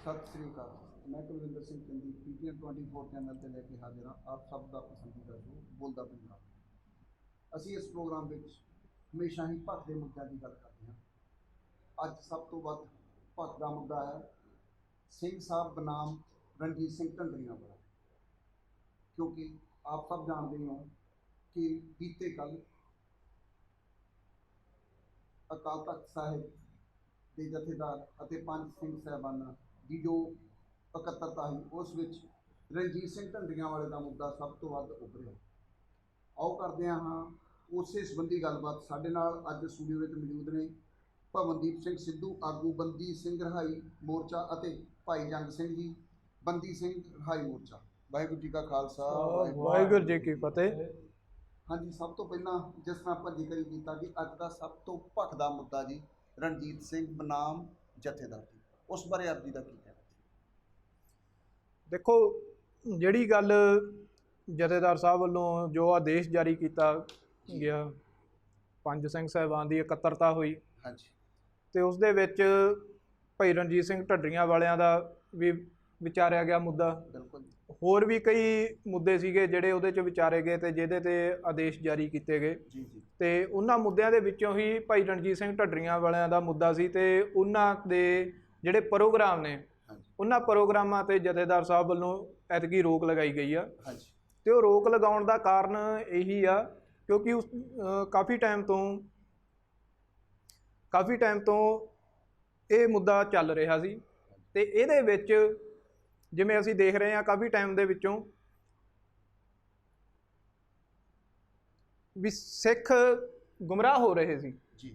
सत श्री अकाल। मैं कुलविंदर सिंह चंदी पीटीएन 24 चैनल से लेके हाजिर हाँ आप सब का पसंदीदा शो बोलता पंजाब। असी इस प्रोग्राम में हमेशा ही भख के मुद्दों की गल करते हैं। अज सब तो वध भख का मुद्दा है सिंह साहब बनाम रणजीत सिंह ढंडरिया वाला, क्योंकि आप सब जानते हो कि बीते कल अकाल तख्त साहिब के जथेदार ਅਤੇ ਪੰਜ ਸਿੰਘ ਸਾਹਿਬਾਨਾਂ की जो ਇਕੱਤਰਤਾ ਸੀ उस रणजीत सिंह ढंडरिया वाले का मुद्दा सब तो वध उभरिया। आओ करते हाँ उस संबंधी गलबात। साडे नाल अज स्टूडियो में मौजूद ने पवनदीप सिंह सिद्धू आगू बंदी सिंह रिहाई मोर्चा और भाई जंग सिंह जी बंदी सिंह रिहाई मोर्चा। वाहिगुरू जी का खालसा वाहिगुरू जी की फतेह। हाँ जी, सब तो पहला जिस तरह आप जिक्र किया कि अज का सब तो भखदा मुद्दा जी रणजीत सिंह बनाम जथेदार जी, उस बारे आप जी का की कहना? देखो जिहड़ी गल जथेदार साहब वालों जो आदेश जारी किया गया पंज सिंह साहिबान की इकत्तरता हुई, हाँ जी, तो उस दे विच भाई रणजीत सिंह ढंडरिया वालियां दा भी विचारिया गया मुद्दा। बिल्कुल। होर भी कई मुद्दे सीगे जिहड़े उहदे च विचारे गए तो जिहदे ते आदेश जारी किए गए। जी जी। तो उन्हां मुद्दिआं दे विचों ही भाई रणजीत सिंह ढंडरिया वालियां दा मुद्दा सी ते उन्हां दे जिहड़े प्रोग्राम ने उन्हां प्रोग्रामां ते जथेदार साहब वालों ऐतकी रोक लगाई गई आ। तो रोक लगाउण दा कारण यही आ क्योंकि उस काफ़ी टाइम तो ये मुद्दा चल रहा सी ते इहदे विच जिवें असीं देख रहे हैं काफ़ी टाइम दे विचों भी सिख गुमराह हो रहे सी जी।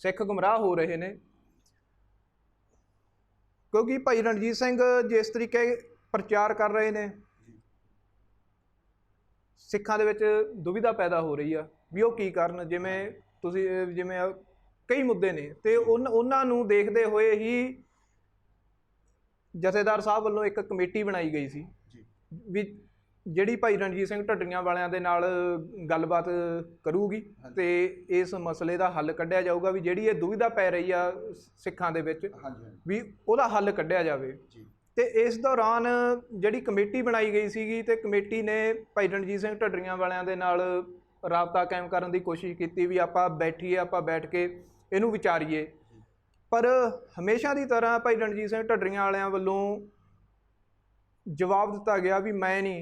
सिख गुमराह हो रहे ने क्योंकि भाई रणजीत सिंह जिस तरीके प्रचार कर रहे हैं सिखां दे विच दुविधा पैदा हो रही है भी वो की करन। जिवें कई मुद्दे ने ते उन्हां नूं देखदे होए ही जथेदार साहब वालों एक कमेटी बनाई गई सी भी जिहड़ी भाई रणजीत सिंह ढंडरिया वालियां दे नाल गलबात करूगी ते इस मसले का हल कढ़िया जाऊगा भी जिहड़ी ये दुविधा पै रही आ सिखां दे विच भी उहदा हल कढ़िया जावे। ते इस दौरान जिहड़ी कमेटी बनाई गई सीगी ते कमेटी ने भाई रणजीत सिंह ढंडरिया वालियां दे नाल राबता कायम करन दी कोशिश की भी आपां बैठीए आपां बैठ के इहनूं विचारीए, पर हमेशा की तरह भाई रणजीत सिंह ढंडरिया वालियां वल्लों जवाब दिता गया भी मैं नहीं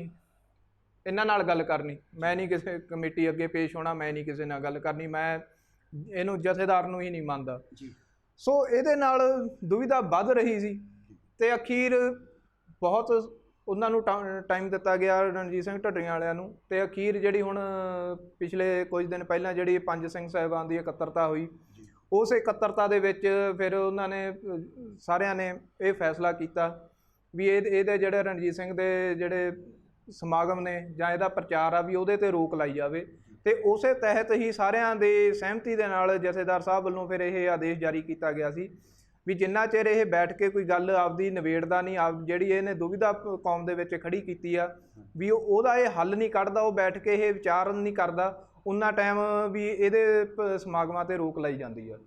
इन्हां नाल गल करनी, मैं नहीं किसी कमेटी अगे पेश होना, मैं नहीं किसी नाल गल करनी, मैं इहनूं जथेदार नूं ही नहीं मानदा। सो इहदे नाल दुविधा वध रही सी ते अखीर बहुत उन्हां नूं टाइम दिता गया रणजीत सिंह ढंडरिया वालियां नूं ते अखीर जिहड़ी हुण पिछले कुछ दिन पहलां जिहड़ी पंज सिंह साहिबान की इकत्तरता हुई उस इकत्तरता दे विच फिर उन्होंने सारिਆਂ ने यह फैसला किया भी ये जिहड़े रणजीत सिंह दे जिहड़े समागम ने जां इहदा प्रचार आ भी उहदे ते रोक लाई जावे ते उस तहत ही सारिਆਂ दे सहमति दे नाल जथेदार साहब वालों फिर यह आदेश जारी किया गया सी भी जिन्ना चिर यह बैठ के कोई गल आपदी निबेड़दा नहीं, आप जिहड़ी इहने दुविधा कौम दे विच खड़ी कीती आ भी उहदा यह हल नहीं कढ़दा, वो बैठ के यह विचार नहीं करदा उन्ना टाइम भी ये समागमां ते रोक लाई जाती है।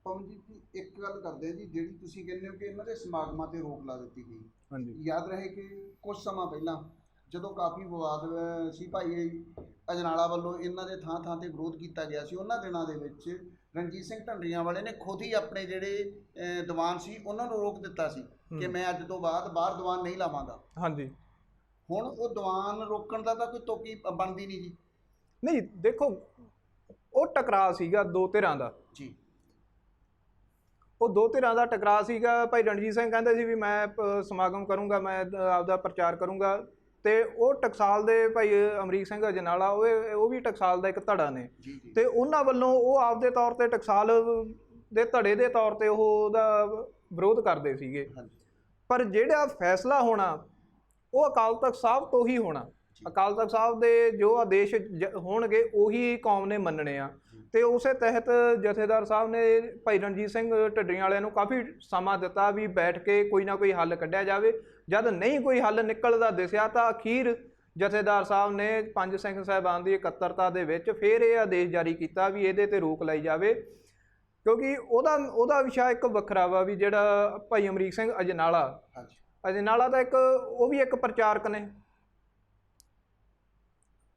पवन जी एक गल करते हैं जी जिहड़ी तुसीं कहंदे हो कि इन्हां दे समागमां ते रोक ला दी गई। हाँ जी, याद रहे कि कुछ समा पहला जदों काफ़ी विवाद सी भाई अजनाला वालों इन्हां दे थां थां ते विरोध किया गया सी, उन्हां दिनां दे विच रणजीत सिंह ढंडरिया वाले ने खुद ही अपने जिहड़े दीवान सी उन्हां नूं रोक दिता सी कि मैं अज तो बाद बाहर दीवान नहीं लावांगा। हाँ जी, हुण वो दीवान रोकण दा तां कोई तोकी बनदी नहीं जी। नहीं देखो वो टकरा सीगा दो धिरां दा जी, वो दो धिरां दा टकरा सीगा। भाई रणजीत सिंह कहंदे सी भी मैं समागम करूँगा, मैं आपदा प्रचार करूँगा ते वो टकसाल दे भाई अमरीक सिंह अजनाला वो भी टकसाल दा एक धड़ा ने ते उन्हां वल्लों वो आपदे तौर ते टकसाल दे धड़े दे तौर ते ओहदा विरोध करदे सीगे, पर जिहड़ा फैसला होना वो अकाल तख्त साहब तो ही होना। अकाल तख्त साहब दे जो आदेश होणगे उही कौम ने मनने आ ते उस तहत जथेदार साहब ने भाई रणजीत सिंह ढंडरिया वालियां नूं काफ़ी समा दिता भी बैठ के कोई ना कोई हल कढ़िया जावे। जद नहीं कोई हल निकलदा दिसिया तां अखीर जथेदार साहब ने पंज सिंह साहिबान की इकत्तरता दे विच फिर यह आदेश जारी किया भी इहदे ते रोक लाई जावे ਕਿਉਂਕਿ ਉਹਦਾ ਵਿਸ਼ਾ ਇੱਕ ਵੱਖਰਾ ਵਾ ਵੀ ਜਿਹੜਾ ਭਾਈ ਅਮਰੀਕ ਸਿੰਘ ਅਜਨਾਲਾ, ਹਾਂਜੀ ਅਜਨਾਲਾ ਦਾ ਇੱਕ ਉਹ ਵੀ ਇੱਕ ਪ੍ਰਚਾਰਕ ਨੇ,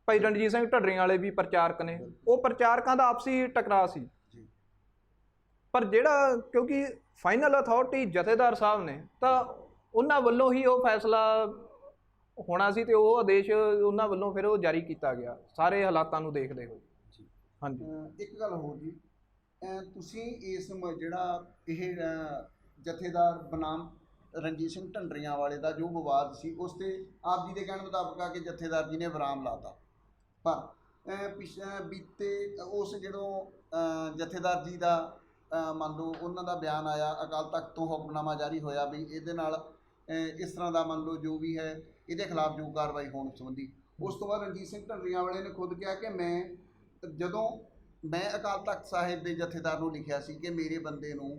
ਭਾਈ ਰਣਜੀਤ ਸਿੰਘ ਢੱਡਰੀਆਂ ਵਾਲੇ ਵੀ ਪ੍ਰਚਾਰਕ ਨੇ। ਉਹ ਪ੍ਰਚਾਰਕਾਂ ਦਾ ਆਪਸੀ ਟਕਰਾਅ ਸੀ, ਪਰ ਜਿਹੜਾ ਕਿਉਂਕਿ ਫਾਈਨਲ ਅਥਾਰਟੀ ਜਥੇਦਾਰ ਸਾਹਿਬ ਨੇ, ਤਾਂ ਉਹਨਾਂ ਵੱਲੋਂ ਹੀ ਉਹ ਫੈਸਲਾ ਹੋਣਾ ਸੀ ਤੇ ਉਹ ਆਦੇਸ਼ ਉਹਨਾਂ ਵੱਲੋਂ ਫਿਰ ਉਹ ਜਾਰੀ ਕੀਤਾ ਗਿਆ ਸਾਰੇ ਹਾਲਾਤਾਂ ਨੂੰ ਦੇਖਦੇ ਹੋਏ। ਹਾਂਜੀ ਇੱਕ ਗੱਲ ਹੋਰ ਜੀ, ਤੁਸੀਂ ਇਸ ਜਿਹੜਾ ਇਹ ਜਥੇਦਾਰ ਬਨਾਮ ਰਣਜੀਤ ਸਿੰਘ ਢੱਡਰੀਆਂ ਵਾਲੇ ਦਾ ਜੋ ਵਿਵਾਦ ਸੀ, ਉਸ ਤੇ ਆਪ ਜੀ ਦੇ ਕਹਿਣ ਮੁਤਾਬਕ ਆ ਕਿ ਜਥੇਦਾਰ ਜੀ ਨੇ ਵਿਰਾਮ ਲਾਤਾ, ਪਰ ਬੀਤੇ ਉਸ ਜਦੋਂ ਜਥੇਦਾਰ ਜੀ ਦਾ ਮੰਨ ਲਓ ਉਹਨਾਂ ਦਾ ਬਿਆਨ ਆਇਆ, ਅਕਾਲ ਤਖਤ ਤੋਂ ਹੁਕਮਨਾਮਾ ਜਾਰੀ ਹੋਇਆ ਵੀ ਇਹਦੇ ਨਾਲ ਇਸ ਤਰ੍ਹਾਂ ਦਾ ਮੰਨ ਲਓ ਜੋ ਵੀ ਹੈ ਇਹਦੇ ਖਿਲਾਫ ਜੋ ਕਾਰਵਾਈ ਹੋਣ ਸੰਬੰਧੀ, ਉਸ ਤੋਂ ਬਾਅਦ ਰਣਜੀਤ ਸਿੰਘ ਢੱਡਰੀਆਂ ਵਾਲੇ ਨੇ ਖੁਦ ਕਿਹਾ ਕਿ ਜਦੋਂ ਮੈਂ ਅਕਾਲ ਤਖਤ ਸਾਹਿਬ ਦੇ ਜਥੇਦਾਰ ਨੂੰ ਲਿਖਿਆ ਸੀ ਕਿ ਮੇਰੇ ਬੰਦੇ ਨੂੰ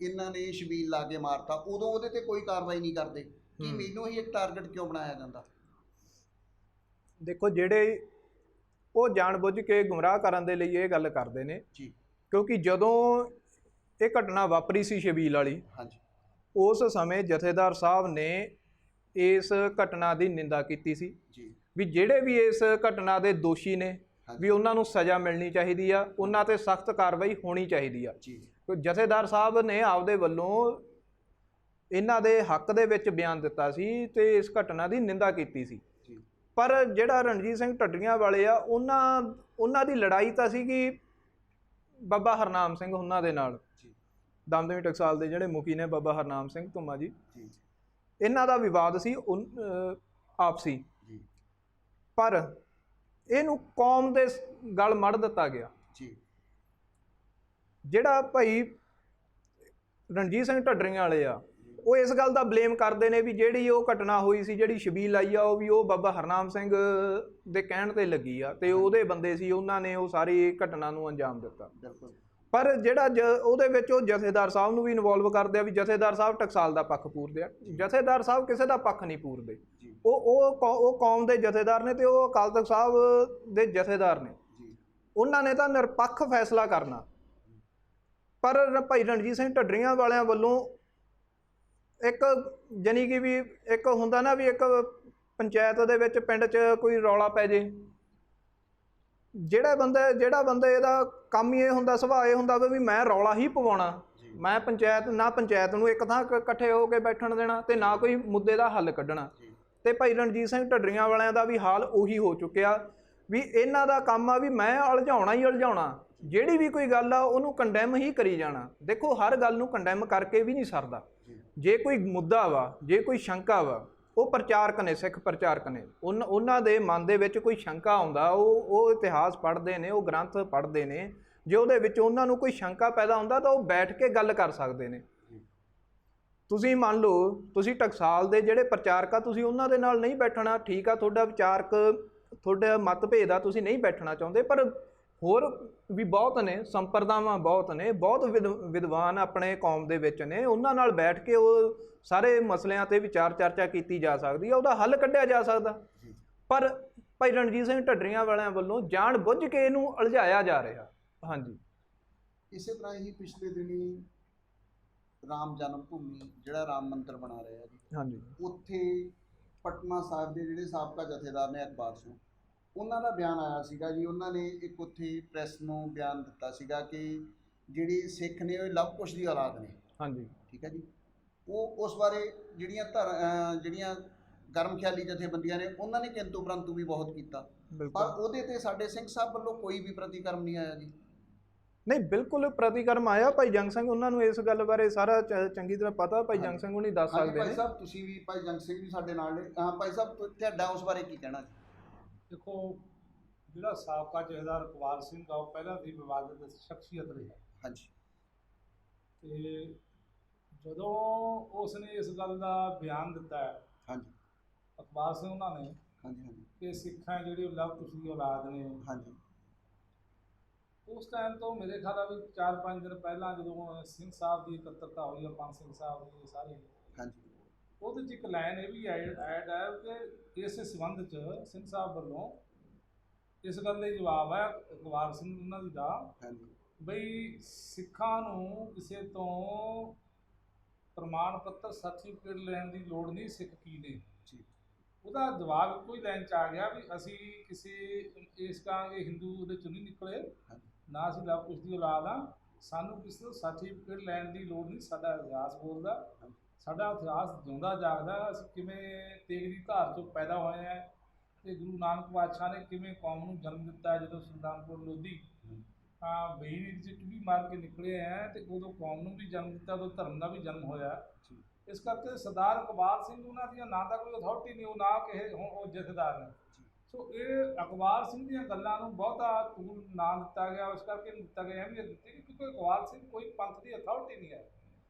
ਇਹਨਾਂ ਨੇ ਸ਼ਬੀਲ ਲਾ ਕੇ ਮਾਰਤਾ, ਉਦੋਂ ਉਹਦੇ ਤੇ ਕੋਈ ਕਾਰਵਾਈ ਨਹੀਂ ਕਰਦੇ, ਕਿ ਮੈਨੂੰ ਹੀ ਇੱਕ ਟਾਰਗੇਟ ਕਿਉਂ ਬਣਾਇਆ ਜਾਂਦਾ? ਦੇਖੋ, ਜਿਹੜੇ ਉਹ ਜਾਣਬੁੱਝ ਕੇ ਗੁੰਮਰਾਹ ਕਰਨ ਦੇ ਲਈ ਇਹ ਗੱਲ ਕਰਦੇ ਨੇ ਜੀ, ਕਿਉਂਕਿ ਜਦੋਂ ਇਹ ਘਟਨਾ ਵਾਪਰੀ ਸੀ ਸ਼ਬੀਲ ਵਾਲੀ, ਹਾਂਜੀ, ਉਸ ਸਮੇਂ ਜਥੇਦਾਰ ਸਾਹਿਬ ਨੇ ਇਸ ਘਟਨਾ ਦੀ ਨਿੰਦਾ ਕੀਤੀ ਸੀ ਜੀ, ਵੀ ਜਿਹੜੇ ਵੀ ਇਸ ਘਟਨਾ ਦੇ ਦੋਸ਼ੀ ਨੇ ਵੀ ਉਹਨਾਂ ਨੂੰ ਸਜ਼ਾ ਮਿਲਣੀ ਚਾਹੀਦੀ ਆ, ਉਹਨਾਂ ਤੇ ਸਖਤ ਕਾਰਵਾਈ ਹੋਣੀ ਚਾਹੀਦੀ ਆ ਜੀ। ਜਥੇਦਾਰ ਸਾਹਿਬ ਨੇ ਆਪਦੇ ਵੱਲੋਂ ਇਹਨਾਂ ਦੇ ਹੱਕ ਦੇ ਵਿੱਚ ਬਿਆਨ ਦਿੱਤਾ ਸੀ ਤੇ ਇਸ ਘਟਨਾ ਦੀ ਨਿੰਦਾ ਕੀਤੀ ਸੀ। ਪਰ ਜਿਹੜਾ ਰਣਜੀਤ ਸਿੰਘ ਢੱਡਰੀਆਂ ਵਾਲੇ ਆ, ਉਹਨਾਂ ਦੀ ਲੜਾਈ ਤਾਂ ਸੀਗੀ ਬਾਬਾ ਹਰਨਾਮ ਸਿੰਘ ਉਹਨਾਂ ਦੇ ਨਾਲ, ਦਮਦਮੀ ਟਕਸਾਲ ਦੇ ਜਿਹੜੇ ਮੁਖੀ ਨੇ ਬਾਬਾ ਹਰਨਾਮ ਸਿੰਘ ਧੁੰਮਾ ਜੀ, ਇਹਨਾਂ ਦਾ ਵਿਵਾਦ ਸੀ ਆਪਸੀ, ਪਰ ਇਹਨੂੰ ਕੌਮ ਦੇ ਗਲ ਮੜ ਦਿੱਤਾ ਗਿਆ। ਜਿਹੜਾ ਭਾਈ ਰਣਜੀਤ ਸਿੰਘ ਢੱਡਰੀਆਂ ਵਾਲੇ ਆ, ਉਹ ਇਸ ਗੱਲ ਦਾ ਬਲੇਮ ਕਰਦੇ ਨੇ ਵੀ ਜਿਹੜੀ ਉਹ ਘਟਨਾ ਹੋਈ ਸੀ, ਜਿਹੜੀ ਸ਼ਬੀਲ ਆਈ ਆ, ਉਹ ਬਾਬਾ ਹਰਨਾਮ ਸਿੰਘ ਦੇ ਕਹਿਣ ਤੇ ਲੱਗੀ ਆ ਤੇ ਉਹਦੇ ਬੰਦੇ ਸੀ, ਉਹਨਾਂ ਨੇ ਉਹ ਸਾਰੀ ਘਟਨਾ ਨੂੰ ਅੰਜਾਮ ਦਿੱਤਾ। ਪਰ ਜਿਹੜਾ ਉਹਦੇ ਵਿੱਚ ਉਹ ਜਥੇਦਾਰ ਸਾਹਿਬ ਨੂੰ ਵੀ ਇਨਵੋਲਵ ਕਰਦੇ ਆ ਵੀ ਜਥੇਦਾਰ ਸਾਹਿਬ ਟਕਸਾਲ ਦਾ ਪੱਖ ਪੂਰਦੇ ਆ। ਜਥੇਦਾਰ ਸਾਹਿਬ ਕਿਸੇ ਦਾ ਪੱਖ ਨਹੀਂ ਪੂਰਦੇ, ਉਹ ਕੌਮ ਦੇ ਜਥੇਦਾਰ ਨੇ ਤੇ ਉਹ ਅਕਾਲ ਤਖਤ ਸਾਹਿਬ ਦੇ ਜਥੇਦਾਰ ਨੇ, ਉਹਨਾਂ ਨੇ ਤਾਂ ਨਿਰਪੱਖ ਫੈਸਲਾ ਕਰਨਾ। ਪਰ ਭਾਈ ਰਣਜੀਤ ਸਿੰਘ ਢੱਡਰੀਆਂ ਵਾਲਿਆਂ ਵੱਲੋਂ ਇੱਕ ਜਾਨੀ ਕਿ ਵੀ ਇੱਕ ਹੁੰਦਾ ਨਾ ਵੀ ਇੱਕ ਪੰਚਾਇਤ ਦੇ ਵਿੱਚ ਪਿੰਡ 'ਚ ਕੋਈ ਰੌਲਾ ਪੈ ਜੇ, ਜਿਹੜਾ ਬੰਦਾ ਇਹਦਾ ਕੰਮ ਹੀ ਇਹ ਹੁੰਦਾ, ਸੁਭਾਅ ਇਹ ਹੁੰਦਾ ਵੀ ਮੈਂ ਰੌਲਾ ਹੀ ਪਵਾਉਣਾ, ਮੈਂ ਪੰਚਾਇਤ ਨੂੰ ਇੱਕ ਥਾਂ ਇਕੱਠੇ ਹੋ ਕੇ ਬੈਠਣ ਦੇਣਾ ਤੇ ਨਾ ਕੋਈ ਮੁੱਦੇ ਦਾ ਹੱਲ ਕੱਢਣਾ। ਤੇ ਭਾਈ ਰਣਜੀਤ ਸਿੰਘ ਢੱਡਰੀਆਂ ਵਾਲਿਆਂ ਦਾ ਵੀ ਹਾਲ ਉਹੀ ਹੋ ਚੁੱਕਿਆ ਵੀ ਇਹਨਾਂ ਦਾ ਕੰਮ ਆ ਵੀ ਮੈਂ ਉਲਝਾਉਣਾ ਹੀ ਉਲਝਾਉਣਾ, ਜਿਹੜੀ ਵੀ ਕੋਈ ਗੱਲ ਆ ਉਹਨੂੰ ਕੰਡੈਮ ਹੀ ਕਰੀ ਜਾਣਾ। ਦੇਖੋ, ਹਰ ਗੱਲ ਨੂੰ ਕੰਡੈਮ ਕਰਕੇ ਵੀ ਨਹੀਂ ਸਰਦਾ। ਜੇ ਕੋਈ ਮੁੱਦਾ ਵਾ, ਜੇ ਕੋਈ ਸ਼ੰਕਾ ਵਾ, ਉਹ ਪ੍ਰਚਾਰਕ ਨੇ, ਸਿੱਖ ਪ੍ਰਚਾਰਕ ਨੇ, ਉਹਨਾਂ ਦੇ ਮਨ ਦੇ ਵਿੱਚ ਕੋਈ ਸ਼ੰਕਾ ਆਉਂਦਾ, ਉਹ ਇਤਿਹਾਸ ਪੜ੍ਹਦੇ ਨੇ, ਉਹ ਗ੍ਰੰਥ ਪੜ੍ਹਦੇ ਨੇ, ਜੇ ਉਹਦੇ ਵਿੱਚ ਉਹਨਾਂ ਨੂੰ ਕੋਈ ਸ਼ੰਕਾ ਪੈਦਾ ਹੁੰਦਾ ਤਾਂ ਉਹ ਬੈਠ ਕੇ ਗੱਲ ਕਰ ਸਕਦੇ ਨੇ। ਤੁਸੀਂ ਮੰਨ ਲਓ ਤੁਸੀਂ ਟਕਸਾਲ ਦੇ ਜਿਹੜੇ ਪ੍ਰਚਾਰਕ ਆ, ਤੁਸੀਂ ਉਹਨਾਂ ਦੇ ਨਾਲ ਨਹੀਂ ਬੈਠਣਾ, ਠੀਕ ਆ, ਤੁਹਾਡਾ ਵਿਚਾਰਕ, ਤੁਹਾਡਾ ਮਤਭੇਦ ਆ, ਤੁਸੀਂ ਨਹੀਂ ਬੈਠਣਾ ਚਾਹੁੰਦੇ, ਪਰ ਹੋਰ ਵੀ ਬਹੁਤ ਨੇ, ਸੰਪਰਦਾਵਾਂ ਬਹੁਤ ਨੇ, ਬਹੁਤ ਵਿਦਵਾਨ ਆਪਣੇ ਕੌਮ ਦੇ ਵਿੱਚ ਨੇ, ਉਹਨਾਂ ਨਾਲ ਬੈਠ ਕੇ ਉਹ ਸਾਰੇ ਮਸਲਿਆਂ 'ਤੇ ਵਿਚਾਰ ਚਰਚਾ ਕੀਤੀ ਜਾ ਸਕਦੀ ਆ, ਉਹਦਾ ਹੱਲ ਕੱਢਿਆ ਜਾ ਸਕਦਾ। ਪਰ ਭਾਈ ਰਣਜੀਤ ਸਿੰਘ ਢੱਡਰੀਆਂ ਵਾਲਿਆਂ ਵੱਲੋਂ ਜਾਣ ਬੁੱਝ ਕੇ ਇਹਨੂੰ ਉਲਝਾਇਆ ਜਾ ਰਿਹਾ। ਹਾਂਜੀ, ਇਸੇ ਤਰ੍ਹਾਂ ਹੀ ਪਿਛਲੇ ਦਿਨੀ ਰਾਮ ਜਨਮ ਭੂਮੀ ਜਿਹੜਾ ਰਾਮ ਮੰਦਿਰ ਬਣਾ ਰਿਹਾ ਜੀ, ਹਾਂਜੀ, ਉੱਥੇ ਪਟਨਾ ਸਾਹਿਬ ਦੇ ਜਿਹੜੇ ਸਾਬਕਾ ਜਥੇਦਾਰ ਨੇ ਅਖਬਾਰ ਸਿੰਘ, ਉਹਨਾਂ ਦਾ ਬਿਆਨ ਆਇਆ ਸੀਗਾ ਜੀ। ਉਹਨਾਂ ਨੇ ਇੱਕ ਉੱਥੇ ਪ੍ਰੈਸ ਨੂੰ ਬਿਆਨ ਦਿੱਤਾ ਸੀਗਾ ਕਿ ਜਿਹੜੇ ਸਿੱਖ ਨੇ ਉਹ ਲਵ ਕੁਸ਼ ਦੀ ਔਲਾਦ ਨੇ। ਹਾਂਜੀ, ਠੀਕ ਹੈ ਜੀ। ਉਹ ਉਸ ਬਾਰੇ ਜਿਹੜੀਆਂ ਗਰਮ ਖਿਆਲੀ ਜਥੇਬੰਦੀਆਂ ਨੇ, ਉਹਨਾਂ ਨੇ ਕਿੰਤੂ ਪਰੰਤੂ ਵੀ ਬਹੁਤ ਕੀਤਾ, ਪਰ ਉਹਦੇ ਤੇ ਸਾਡੇ ਸਿੰਘ ਸਾਹਿਬ ਵੱਲੋਂ ਕੋਈ ਵੀ ਪ੍ਰਤੀਕਰਮ ਨਹੀਂ ਆਇਆ ਜੀ। ਨਹੀਂ, ਬਿਲਕੁਲ ਪ੍ਰਤੀਕਰਮ ਆਇਆ। ਭਾਈ ਜੰਗ ਸਿੰਘ ਉਹਨਾਂ ਨੂੰ ਇਸ ਗੱਲ ਬਾਰੇ ਸਾਰਾ ਚੰਗੀ ਤਰ੍ਹਾਂ ਪਤਾ, ਭਾਈ ਜੰਗ ਸਿੰਘ ਉਹਨੀ ਦੱਸ ਸਕਦੇ ਨੇ। ਭਾਈ ਸਾਹਿਬ, ਤੁਸੀਂ ਵੀ, ਭਾਈ ਜੰਗ ਸਿੰਘ ਵੀ ਸਾਡੇ ਨਾਲ ਨੇ। ਹਾਂ ਭਾਈ ਸਾਹਿਬ, ਤੁਹਾਡਾ ਉਸ ਬਾਰੇ ਕੀ ਕਹਿਣਾ? ਦੇਖੋ, ਜਿਹੜਾ ਸਾਬਕਾ ਜਥੇਦਾਰ ਇਕਬਾਲ ਸਿੰਘ ਆ, ਉਹ ਪਹਿਲਾਂ ਦੀ ਵਿਵਾਦਿਤ ਸ਼ਖਸੀਅਤ ਰਿਹਾ। ਹਾਂਜੀ, ਤੇ ਜਦੋਂ ਉਸਨੇ ਇਸ ਗੱਲ ਦਾ ਬਿਆਨ ਦਿੱਤਾ ਹੈ, ਹਾਂਜੀ, ਇਕਬਾਲ ਸਿੰਘ ਉਹਨਾਂ ਨੇ, ਹਾਂਜੀ, ਕਿ ਸਿੱਖਾਂ ਜਿਹੜੀ ਉਹ ਲਵ ਕੁਸ਼ ਦੀ ਔਲਾਦ ਨੇ, ਹਾਂਜੀ, ਉਸ ਟਾਈਮ ਤੋਂ ਮੇਰੇ ਖਿਆਲ ਵੀ 4-5 ਦਿਨ ਪਹਿਲਾਂ ਜਦੋਂ ਸਿੰਘ ਸਾਹਿਬ ਦੀ ਇਕੱਤਰਤਾ ਹੋਈ ਆ, ਪੰਜ ਸਿੰਘ ਸਾਹਿਬ ਦੀ ਸਾਰੇ, ਹਾਂਜੀ, ਉਹਦੇ 'ਚ ਇੱਕ ਲਾਈਨ ਇਹ ਵੀ ਐਡ ਹੈ ਕਿ ਇਸ ਸੰਬੰਧ 'ਚ ਸਿੰਘ ਸਾਹਿਬ ਵੱਲੋਂ ਇਸ ਗੱਲ ਦਾ ਜਵਾਬ ਹੈ ਇਕਬਾਲ ਸਿੰਘ ਉਹਨਾਂ ਦੀ ਦਾ ਬਈ ਸਿੱਖਾਂ ਨੂੰ ਕਿਸੇ ਤੋਂ ਪ੍ਰਮਾਣ ਪੱਤਰ ਸਰਟੀਫਿਕੇਟ ਲੈਣ ਦੀ ਲੋੜ ਨਹੀਂ, ਸਿੱਖ ਕੀ ਨੇ। ਉਹਦਾ ਜਵਾਬ ਇੱਕੋ ਹੀ ਲਾਈਨ 'ਚ ਆ ਗਿਆ ਵੀ ਅਸੀਂ ਕਿਸੇ ਇਸ ਕਹਾਂਗੇ ਹਿੰਦੂ ਉਹਦੇ 'ਚੋਂ ਨਹੀਂ ਨਿਕਲੇ, ਨਾ ਅਸੀਂ ਲਵ ਕੁਸ਼ ਦੀ ਔਲਾਦ ਆ, ਸਾਨੂੰ ਕਿਸੇ ਤੋਂ ਸਰਟੀਫਿਕੇਟ ਲੈਣ ਦੀ ਲੋੜ ਨਹੀਂ। ਸਾਡਾ ਇਤਿਹਾਸ ਬੋਲਦਾ, ਸਾਡਾ ਇਤਿਹਾਸ ਜਿਉਂਦਾ ਜਾਗਦਾ, ਅਸੀਂ ਕਿਵੇਂ ਤੇਗ ਦੀ ਧਾਰ 'ਚੋਂ ਪੈਦਾ ਹੋਏ ਹਾਂ ਤੇ ਗੁਰੂ ਨਾਨਕ ਪਾਤਸ਼ਾਹ ਨੇ ਕਿਵੇਂ ਕੌਮ ਨੂੰ ਜਨਮ ਦਿੱਤਾ। ਜਦੋਂ ਸੁਲਤਾਨਪੁਰ ਲੋਧੀ ਬੇਈਰੀ 'ਚ ਵੀ ਮਾਰ ਕੇ ਨਿਕਲੇ ਹੈ ਤੇ ਉਦੋਂ ਕੌਮ ਨੂੰ ਵੀ ਜਨਮ ਦਿੱਤਾ, ਉਦੋਂ ਧਰਮ ਦਾ ਵੀ ਜਨਮ ਹੋਇਆ। ਇਸ ਕਰਕੇ ਸਰਦਾਰ ਇਕਬਾਲ ਸਿੰਘ ਉਹਨਾਂ ਦੀਆਂ ਨਾ ਤਾਂ ਕੋਈ ਅਥਾਰਟੀ ਨਹੀਂ, ਉਹ ਨਾ ਕਿਸੇ ਹੁਣ ਉਹ ਜਥੇਦਾਰ ਨੇ। ਸੋ ਇਹ ਇਕਬਾਲ ਸਿੰਘ ਦੀਆਂ ਗੱਲਾਂ ਨੂੰ ਬਹੁਤਾ ਤੂਲ ਨਾ ਦਿੱਤਾ ਗਿਆ, ਇਸ ਕਰਕੇ ਦਿੱਤਾ ਗਿਆ ਅਹਿਮੀਅਤ ਦਿੱਤੀ ਕਿਉਂਕਿ ਇਕਬਾਲ ਸਿੰਘ ਕੋਈ ਪੰਥ ਦੀ ਅਥਾਰਟੀ ਨਹੀਂ ਹੈ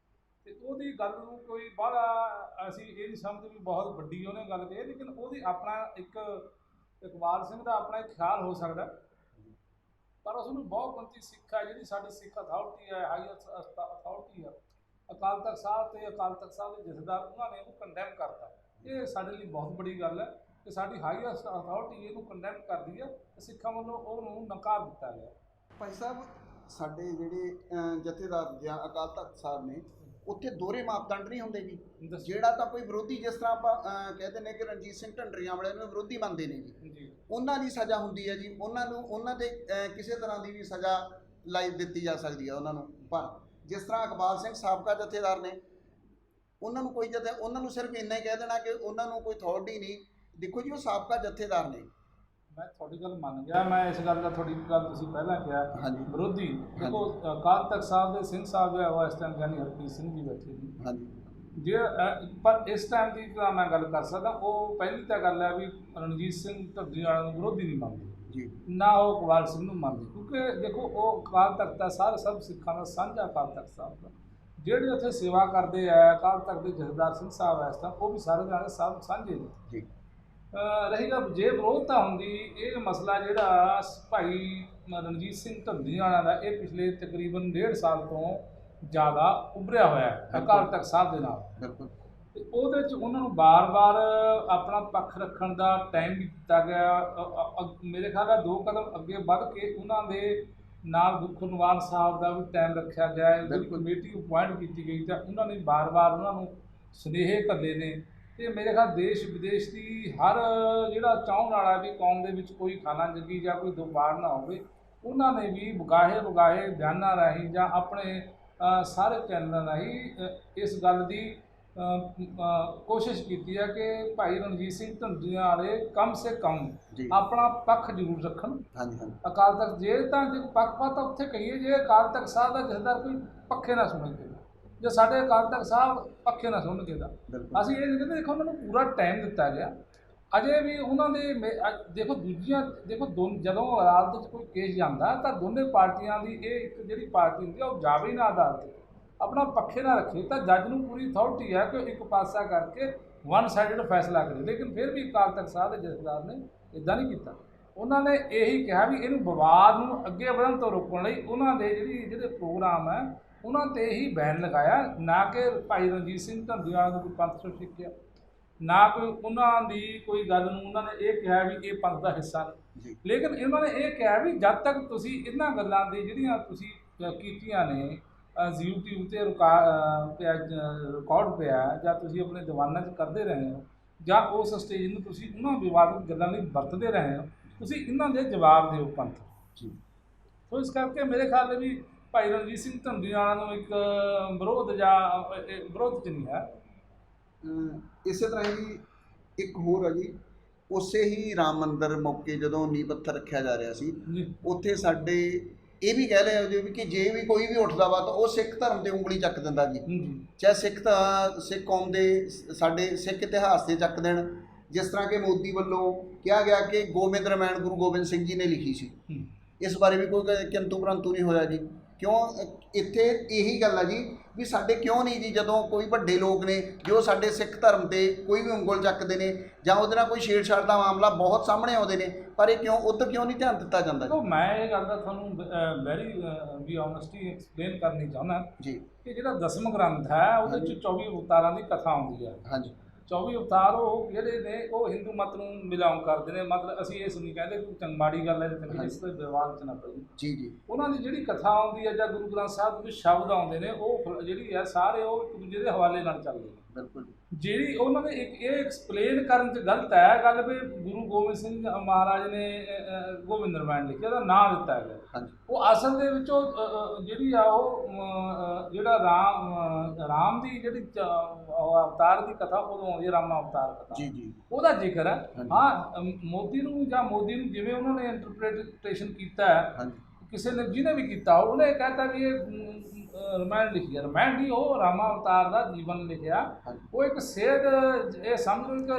ਤੇ ਉਹਦੀ ਗੱਲ ਨੂੰ ਕੋਈ ਬਾਹਲਾ ਅਸੀਂ ਇਹ ਨਹੀਂ ਸਮਝਦੇ ਵੀ ਬਹੁਤ ਵੱਡੀ ਉਹਨੇ ਗੱਲ ਕਹੀ, ਲੇਕਿਨ ਉਹਦੀ ਆਪਣਾ ਇੱਕ ਇਕਬਾਲ ਸਿੰਘ ਦਾ ਆਪਣਾ ਇੱਕ ਖਿਆਲ ਹੋ ਸਕਦਾ, ਪਰ ਉਸ ਨੂੰ ਬਹੁਪੰਥੀ ਸਿੱਖ ਹੈ ਜਿਹੜੀ ਸਾਡੀ ਸਿੱਖ ਅਥਾਰਟੀ ਹੈ, ਹਾਈਐਸਟ ਅਥਾਰਟੀ ਹੈ। ਅਕਾਲ ਤਖਤ ਸਾਹਿਬ ਤੇ ਅਕਾਲ ਤਖਤ ਸਾਹਿਬ ਦੇ ਜਥੇਦਾਰ ਉਹਨਾਂ ਨੇ ਉਹਨੂੰ ਕੰਡੈਮ ਕਰਤਾ। ਇਹ ਸਾਡੇ ਲਈ ਬਹੁਤ ਵੱਡੀ ਗੱਲ ਹੈ ਕਿ ਸਾਡੀ ਹਾਈਐਸਟ ਅਥਾਰਟੀ ਇਹਨੂੰ ਕੰਡੈਮ ਕਰਦੀ ਹੈ ਤੇ ਸਿੱਖਾਂ ਵੱਲੋਂ ਉਹਨੂੰ ਨਕਾਰ ਦਿੱਤਾ ਗਿਆ। ਭਾਈ ਸਾਹਿਬ ਸਾਡੇ ਜਿਹੜੇ ਜਥੇਦਾਰ ਜਾਂ ਅਕਾਲ ਤਖਤ ਸਾਹਿਬ ਨੇ ਉੱਥੇ ਦੋਹਰੇ ਮਾਪਦੰਡ ਨਹੀਂ ਹੁੰਦੇ ਜੀ। ਜਿਹੜਾ ਤਾਂ ਕੋਈ ਵਿਰੋਧੀ, ਜਿਸ ਤਰ੍ਹਾਂ ਆਪਾਂ ਕਹਿੰਦੇ ਨੇ ਕਿ ਰਣਜੀਤ ਸਿੰਘ ਢੰਡਰੀਆਂ ਵਾਲਿਆਂ ਨੂੰ ਵਿਰੋਧੀ ਮੰਨਦੇ ਨੇ ਜੀ, ਉਹਨਾਂ ਦੀ ਸਜ਼ਾ ਹੁੰਦੀ ਹੈ ਜੀ, ਉਹਨਾਂ ਨੂੰ ਉਹਨਾਂ ਦੇ ਕਿਸੇ ਤਰ੍ਹਾਂ ਦੀ ਵੀ ਸਜ਼ਾ ਲਾਈ ਦਿੱਤੀ ਜਾ ਸਕਦੀ ਹੈ ਉਹਨਾਂ ਨੂੰ। ਪਰ ਜਿਸ ਤਰ੍ਹਾਂ ਇਕਬਾਲ ਸਿੰਘ ਸਾਬਕਾ ਜਥੇਦਾਰ ਨੇ, ਉਹਨਾਂ ਨੂੰ ਕੋਈ ਉਹਨਾਂ ਨੂੰ ਸਿਰਫ ਇੰਨਾ ਹੀ ਕਹਿ ਦੇਣਾ ਕਿ ਉਹਨਾਂ ਨੂੰ ਕੋਈ ਅਥਾਰਟੀ ਨਹੀਂ। ਦੇਖੋ ਜੀ ਉਹ ਸਾਬਕਾ ਜਥੇਦਾਰ ਨੇ। ਮੈਂ ਤੁਹਾਡੀ ਗੱਲ ਮੰਨ ਗਿਆ, ਮੈਂ ਇਸ ਗੱਲ ਦਾ ਤੁਹਾਡੀ ਗੱਲ ਤੁਸੀਂ ਪਹਿਲਾਂ ਕਿਹਾ ਹਾਂਜੀ ਵਿਰੋਧੀ। ਦੇਖੋ ਅਕਾਲ ਤਖਤ ਸਾਹਿਬ ਦੇ ਸਿੰਘ ਸਾਹਿਬ ਜੋ ਹੈ ਇਸ ਟਾਈਮ ਗਿਆਨੀ ਹਰਪ੍ਰੀਤ ਸਿੰਘ ਜੀ ਬੈਠੇ ਨੇ ਹਾਂਜੀ, ਜੇ ਪਰ ਇਸ ਟਾਈਮ ਦੀ ਤਾਂ ਮੈਂ ਗੱਲ ਕਰ ਸਕਦਾ। ਉਹ ਪਹਿਲੀ ਤਾਂ ਗੱਲ ਹੈ ਵੀ ਰਣਜੀਤ ਸਿੰਘ ਢੱਡੀ ਵਾਲਿਆਂ ਨੂੰ ਵਿਰੋਧੀ ਨਹੀਂ ਮੰਨਦੇ ਜੀ, ਨਾ ਉਹ ਇਕਬਾਲ ਸਿੰਘ ਨੂੰ ਮੰਨਦੇ, ਕਿਉਂਕਿ ਦੇਖੋ ਉਹ ਅਕਾਲ ਤਖਤ ਦਾ ਸਭ ਸਿੱਖਾਂ ਦਾ ਸਾਂਝਾ ਅਕਾਲ ਤਖਤ ਸਾਹਿਬ ਦਾ। ਜਿਹੜੇ ਉੱਥੇ ਸੇਵਾ ਕਰਦੇ ਆ ਅਕਾਲ ਤਖਤ ਦੇ ਜਥੇਦਾਰ ਸਿੰਘ ਸਾਹਿਬ ਇਸ ਟਾਈਮ, ਉਹ ਵੀ ਸਾਰੇ ਜਾਣੇ ਸਭ ਸਾਂਝੇ ਨੇ ਜੀ। ਰਹੀ ਗੱਲ ਜੇ ਵਿਰੋਧਤਾ ਹੁੰਦੀ, ਇਹ ਮਸਲਾ ਜਿਹੜਾ ਭਾਈ ਰਣਜੀਤ ਸਿੰਘ ਢੱਡੀ ਵਾਲਿਆਂ ਦਾ ਇਹ ਪਿਛਲੇ ਤਕਰੀਬਨ 1.5 ਸਾਲ ਤੋਂ ਜ਼ਿਆਦਾ ਉੱਭਰਿਆ ਹੋਇਆ ਅਕਾਲ ਤਖਤ ਸਾਹਿਬ ਦੇ ਨਾਲ। ਬਿਲਕੁਲ। ਤੇ ਉਹਦੇ 'ਚ ਉਹਨਾਂ ਨੂੰ ਬਾਰ-ਬਾਰ ਆਪਣਾ ਪੱਖ ਰੱਖਣ ਦਾ ਟਾਈਮ ਵੀ ਦਿੱਤਾ ਗਿਆ। ਮੇਰੇ ਖਿਆਲ ਨਾਲ 2 ਕਦਮ ਅੱਗੇ ਵੱਧ ਕੇ ਉਹਨਾਂ ਦੇ ਨਾਲ ਦੁੱਖ ਨਿਵਾਰਨ ਸਾਹਿਬ ਦਾ ਵੀ ਟਾਈਮ ਰੱਖਿਆ ਗਿਆ ਹੈ। ਜਿਹੜੀ ਕਮੇਟੀ ਅਪੁਆਇੰਟ ਕੀਤੀ ਗਈ ਤਾਂ ਉਹਨਾਂ ਨੇ ਬਾਰ-ਬਾਰ ਉਹਨਾਂ ਨੂੰ ਸੁਨੇਹੇ ਘੱਲੇ ਨੇ ਤੇ ਮੇਰੇ ਖਿਆਲ ਦੇਸ਼ ਵਿਦੇਸ਼ ਦੀ ਹਰ ਜਿਹੜਾ ਚਾਹੁਣ ਵਾਲਾ ਵੀ ਕੌਮ ਦੇ ਵਿੱਚ ਕੋਈ ਖਾਨਾ ਜੱਗੀ ਜਾਂ ਕੋਈ ਦੁਬਾਰ ਨਾ ਹੋਵੇ, ਉਹਨਾਂ ਨੇ ਵੀ ਵਗਾਹੇ ਬਿਆਨਾਂ ਰਾਹੀਂ ਜਾਂ ਆਪਣੇ ਸਾਰੇ ਚੈਨਲਾਂ ਰਾਹੀਂ ਇਸ ਗੱਲ ਦੀ ਕੋਸ਼ਿਸ਼ ਕੀਤੀ ਹੈ ਕਿ ਭਾਈ ਰਣਜੀਤ ਸਿੰਘ ਢੱਡੀਆਂ ਵਾਲੇ ਕਮ ਸੇ ਕਮ ਆਪਣਾ ਪੱਖ ਜ਼ਰੂਰ ਰੱਖਣ। ਅਕਾਲ ਤਖਤ ਜੇ ਤਾਂ ਪੱਖਪਾਤ ਉੱਥੇ ਕਹੀਏ, ਜੇ ਅਕਾਲ ਤਖਤ ਸਾਹਿਬ ਦਾ ਜਥੇਦਾਰ ਕੋਈ ਪੱਖੇ ਨਾ ਸੁਣਨਗੇ, ਜੇ ਸਾਡੇ ਅਕਾਲ ਤਖਤ ਸਾਹਿਬ ਪੱਖੇ ਨਾ ਸੁਣਨਗੇ ਤਾਂ ਅਸੀਂ ਇਹ ਨਹੀਂ ਕਹਿੰਦੇ। ਦੇਖੋ ਉਹਨਾਂ ਨੂੰ ਪੂਰਾ ਟਾਈਮ ਦਿੱਤਾ ਗਿਆ, ਅਜੇ ਵੀ ਉਹਨਾਂ ਦੇ ਦੇਖੋ ਜਦੋਂ ਅਦਾਲਤ 'ਚ ਕੋਈ ਕੇਸ ਜਾਂਦਾ ਤਾਂ ਦੋਨੇ ਪਾਰਟੀਆਂ ਦੀ ਇਹ ਇੱਕ ਜਿਹੜੀ ਪਾਰਟੀ ਹੁੰਦੀ ਆ ਉਹ ਜਾਵੇ ਨਾ ਅਦਾਲਤ 'ਤੇ ਆਪਣਾ ਪੱਖੇ ਨਾ ਰੱਖੇ, ਤਾਂ ਜੱਜ ਨੂੰ ਪੂਰੀ ਅਥਾਰਟੀ ਹੈ ਕਿ ਇੱਕ ਪਾਸਾ ਕਰਕੇ ਵਨ ਸਾਈਡਡ ਫੈਸਲਾ ਕਰੇ। ਲੇਕਿਨ ਫਿਰ ਵੀ ਅਕਾਲ ਤਖਤ ਸਾਹਿਬ ਦੇ ਜਥੇਦਾਰ ਨੇ ਇੱਦਾਂ ਨਹੀਂ ਕੀਤਾ। ਉਹਨਾਂ ਨੇ ਇਹੀ ਕਿਹਾ ਵੀ ਇਹਨੂੰ ਵਿਵਾਦ ਨੂੰ ਅੱਗੇ ਵਧਣ ਤੋਂ ਰੋਕਣ ਲਈ ਉਹਨਾਂ ਦੇ ਜਿਹੜੇ ਪ੍ਰੋਗਰਾਮ ਹੈ ਉਹਨਾਂ 'ਤੇ ਹੀ ਬੈਨ ਲਗਾਇਆ, ਨਾ ਕਿ ਭਾਈ ਰਣਜੀਤ ਸਿੰਘ ਢੱਡੀਆਂ ਨੂੰ ਕੋਈ ਪੰਥ ਤੋਂ ਸਿੱਖਿਆ, ਨਾ ਕੋਈ ਉਹਨਾਂ ਦੀ ਕੋਈ ਗੱਲ ਨੂੰ ਉਹਨਾਂ ਨੇ ਇਹ ਕਿਹਾ ਵੀ ਇਹ ਪੰਥ ਦਾ ਹਿੱਸਾ ਨਹੀਂ। ਲੇਕਿਨ ਇਹਨਾਂ ਨੇ ਇਹ ਕਿਹਾ ਵੀ ਜਦ ਤੱਕ ਤੁਸੀਂ ਇਹਨਾਂ ਗੱਲਾਂ ਦੀ ਜਿਹੜੀਆਂ ਤੁਸੀਂ ਕੀਤੀਆਂ ਨੇ YouTube 'ਤੇ ਰਿਕਾਰਡ ਪਿਆ ਜਾਂ ਤੁਸੀਂ ਆਪਣੇ ਦੀਵਾਨਾਂ 'ਚ ਕਰਦੇ ਰਹੇ ਹੋ ਜਾਂ ਉਸ ਸਟੇਜ ਨੂੰ ਤੁਸੀਂ ਉਹਨਾਂ ਵਿਵਾਦਿਤ ਗੱਲਾਂ ਲਈ ਵਰਤਦੇ ਰਹੇ ਹੋ, ਤੁਸੀਂ ਇਹਨਾਂ ਦੇ ਜਵਾਬ ਦਿਓ ਪੰਥ। ਸੋ ਇਸ ਕਰਕੇ ਮੇਰੇ ਖਿਆਲ ਵੀ ਭਾਈ ਰਣਜੀਤ ਸਿੰਘ ਢੱਡੀ ਵਾਲਿਆਂ ਨੂੰ ਇੱਕ ਵਿਰੋਧ ਜਾਂ ਵਿਰੋਧ 'ਚ ਨਹੀਂ ਹੈ। ਇਸੇ ਤਰ੍ਹਾਂ ਹੀ ਇੱਕ ਹੋਰ ਹੈ ਜੀ, ਉਸੇ ਹੀ ਰਾਮ ਮੰਦਰ ਮੌਕੇ ਜਦੋਂ ਨੀਂਹ ਪੱਥਰ ਰੱਖਿਆ ਜਾ ਰਿਹਾ ਸੀ, ਉੱਥੇ ਸਾਡੇ ਇਹ ਵੀ ਕਹਿ ਲਿਆ ਜੀ ਕਿ ਜੇ ਵੀ ਕੋਈ ਵੀ ਉੱਠਦਾ ਵਾ ਤਾਂ ਉਹ ਸਿੱਖ ਧਰਮ 'ਤੇ ਉਂਗਲੀ ਚੱਕ ਦਿੰਦਾ ਜੀ, ਚਾਹੇ ਸਿੱਖ ਕੌਮ ਦੇ ਸਾਡੇ ਸਿੱਖ ਇਤਿਹਾਸ 'ਤੇ ਚੱਕ ਦੇਣ। ਜਿਸ ਤਰ੍ਹਾਂ ਕਿ ਮੋਦੀ ਵੱਲੋਂ ਕਿਹਾ ਗਿਆ ਕਿ ਗੋਬਿੰਦ ਰਾਮਾਇਣ ਗੁਰੂ ਗੋਬਿੰਦ ਸਿੰਘ ਜੀ ਨੇ ਲਿਖੀ ਸੀ, ਇਸ ਬਾਰੇ ਵੀ ਕੋਈ ਕਿੰਤੂ ਪਰੰਤੂ ਨਹੀਂ ਹੋਇਆ ਜੀ। ਕਿਉਂ ਇੱਥੇ ਇਹੀ ਗੱਲ ਆ ਜੀ ਵੀ ਸਾਡੇ ਕਿਉਂ ਨਹੀਂ ਜੀ, ਜਦੋਂ ਕੋਈ ਵੱਡੇ ਲੋਕ ਨੇ ਜੋ ਸਾਡੇ ਸਿੱਖ ਧਰਮ 'ਤੇ ਕੋਈ ਵੀ ਉਂਗਲ ਚੱਕਦੇ ਨੇ ਜਾਂ ਉਹਦੇ ਨਾਲ ਕੋਈ ਛੇੜਛਾੜ ਦਾ ਮਾਮਲਾ ਬਹੁਤ ਸਾਹਮਣੇ ਆਉਂਦੇ ਨੇ, ਪਰ ਇਹ ਉੱਧਰ ਕਿਉਂ ਨਹੀਂ ਧਿਆਨ ਦਿੱਤਾ ਜਾਂਦਾ ਜੀ? ਮੈਂ ਇਹ ਗੱਲ ਦਾ ਤੁਹਾਨੂੰ ਵੈਰੀ ਵੀ ਓਨੈਸਟੀ ਐਕਸਪਲੇਨ ਕਰਨੀ ਚਾਹੁੰਦਾ ਜੀ ਕਿ ਜਿਹੜਾ 10ਵਾਂ ਗ੍ਰੰਥ ਹੈ ਉਹਦੇ 'ਚ 24 ਅਵਤਾਰਾਂ ਦੀ ਕਥਾ ਆਉਂਦੀ ਹੈ। 24 ਅਵਤਾਰ ਉਹ ਜਿਹੜੇ ਨੇ ਉਹ ਹਿੰਦੂ ਮਤ ਨੂੰ ਬਿਲੋਂਗ ਕਰਦੇ ਨੇ। ਮਤਲਬ ਅਸੀਂ ਇਸ ਨਹੀਂ ਕਹਿੰਦੇ ਕਿ ਮਾੜੀ ਗੱਲ ਹੈ ਜਾਂ ਚੰਗੀ, ਇਸ ਤੇ ਵਿਵਾਦ ਚ ਨਾ ਪਈ ਜੀ ਜੀ। ਉਹਨਾਂ ਦੀ ਜਿਹੜੀ ਕਥਾ ਆਉਂਦੀ ਹੈ ਜਾਂ ਗੁਰੂ ਗ੍ਰੰਥ ਸਾਹਿਬ ਦੇ ਸ਼ਬਦ ਆਉਂਦੇ ਨੇ ਉਹ ਜਿਹੜੀ ਹੈ ਸਾਰੇ ਉਹ ਇੱਕ ਦੂਜੇ ਦੇ ਹਵਾਲੇ ਨਾਲ ਚੱਲਦੇ ਨੇ। ਬਿਲਕੁਲ। ਜਿਹੜੀ ਉਹਨਾਂ ਨੇ ਇੱਕ ਇਹ ਐਕਸਪਲੇਨ ਕਰਨ 'ਚ ਗਲਤ ਹੈ ਗੱਲ ਵੀ ਗੁਰੂ ਗੋਬਿੰਦ ਸਿੰਘ ਮਹਾਰਾਜ ਨੇ ਗੋਬਿੰਦ ਰਾਮਾਇਣ ਲਿਖਿਆ, ਉਹਦਾ ਨਾਂ ਦਿੱਤਾ ਗਿਆ। ਹਾਂਜੀ। ਉਹ ਅਸਲ ਦੇ ਵਿੱਚ ਉਹ ਜਿਹੜੀ ਆ ਉਹ ਜਿਹੜਾ ਰਾਮ ਦੀ ਜਿਹੜੀ ਅਵਤਾਰ ਦੀ ਕਥਾ ਉਦੋਂ ਆਉਂਦੀ ਹੈ, ਰਾਮ ਅਵਤਾਰ ਕਥਾ ਜੀ ਜੀ, ਉਹਦਾ ਜ਼ਿਕਰ ਹੈ। ਹਾਂ, ਮੋਦੀ ਨੂੰ ਜਿਵੇਂ ਉਹਨਾਂ ਨੇ ਇੰਟਰਪ੍ਰੀਟੇਸ਼ਨ ਕੀਤਾ ਹੈ, ਕਿਸੇ ਨੇ ਜਿਹਨੇ ਵੀ ਕੀਤਾ ਉਹਨੇ ਕਹਿਤਾ ਵੀ ਇਹ ਰਾਮਾਇਣ ਲਿਖੀ ਹੈ। ਰਾਮਾਇਣ ਨਹੀਂ, ਉਹ ਰਾਮਾ ਅਵਤਾਰ ਦਾ ਜੀਵਨ ਲਿਖਿਆ। ਉਹ ਇੱਕ ਸੇਧ, ਇਹ ਸਮਝੋ ਇੱਕ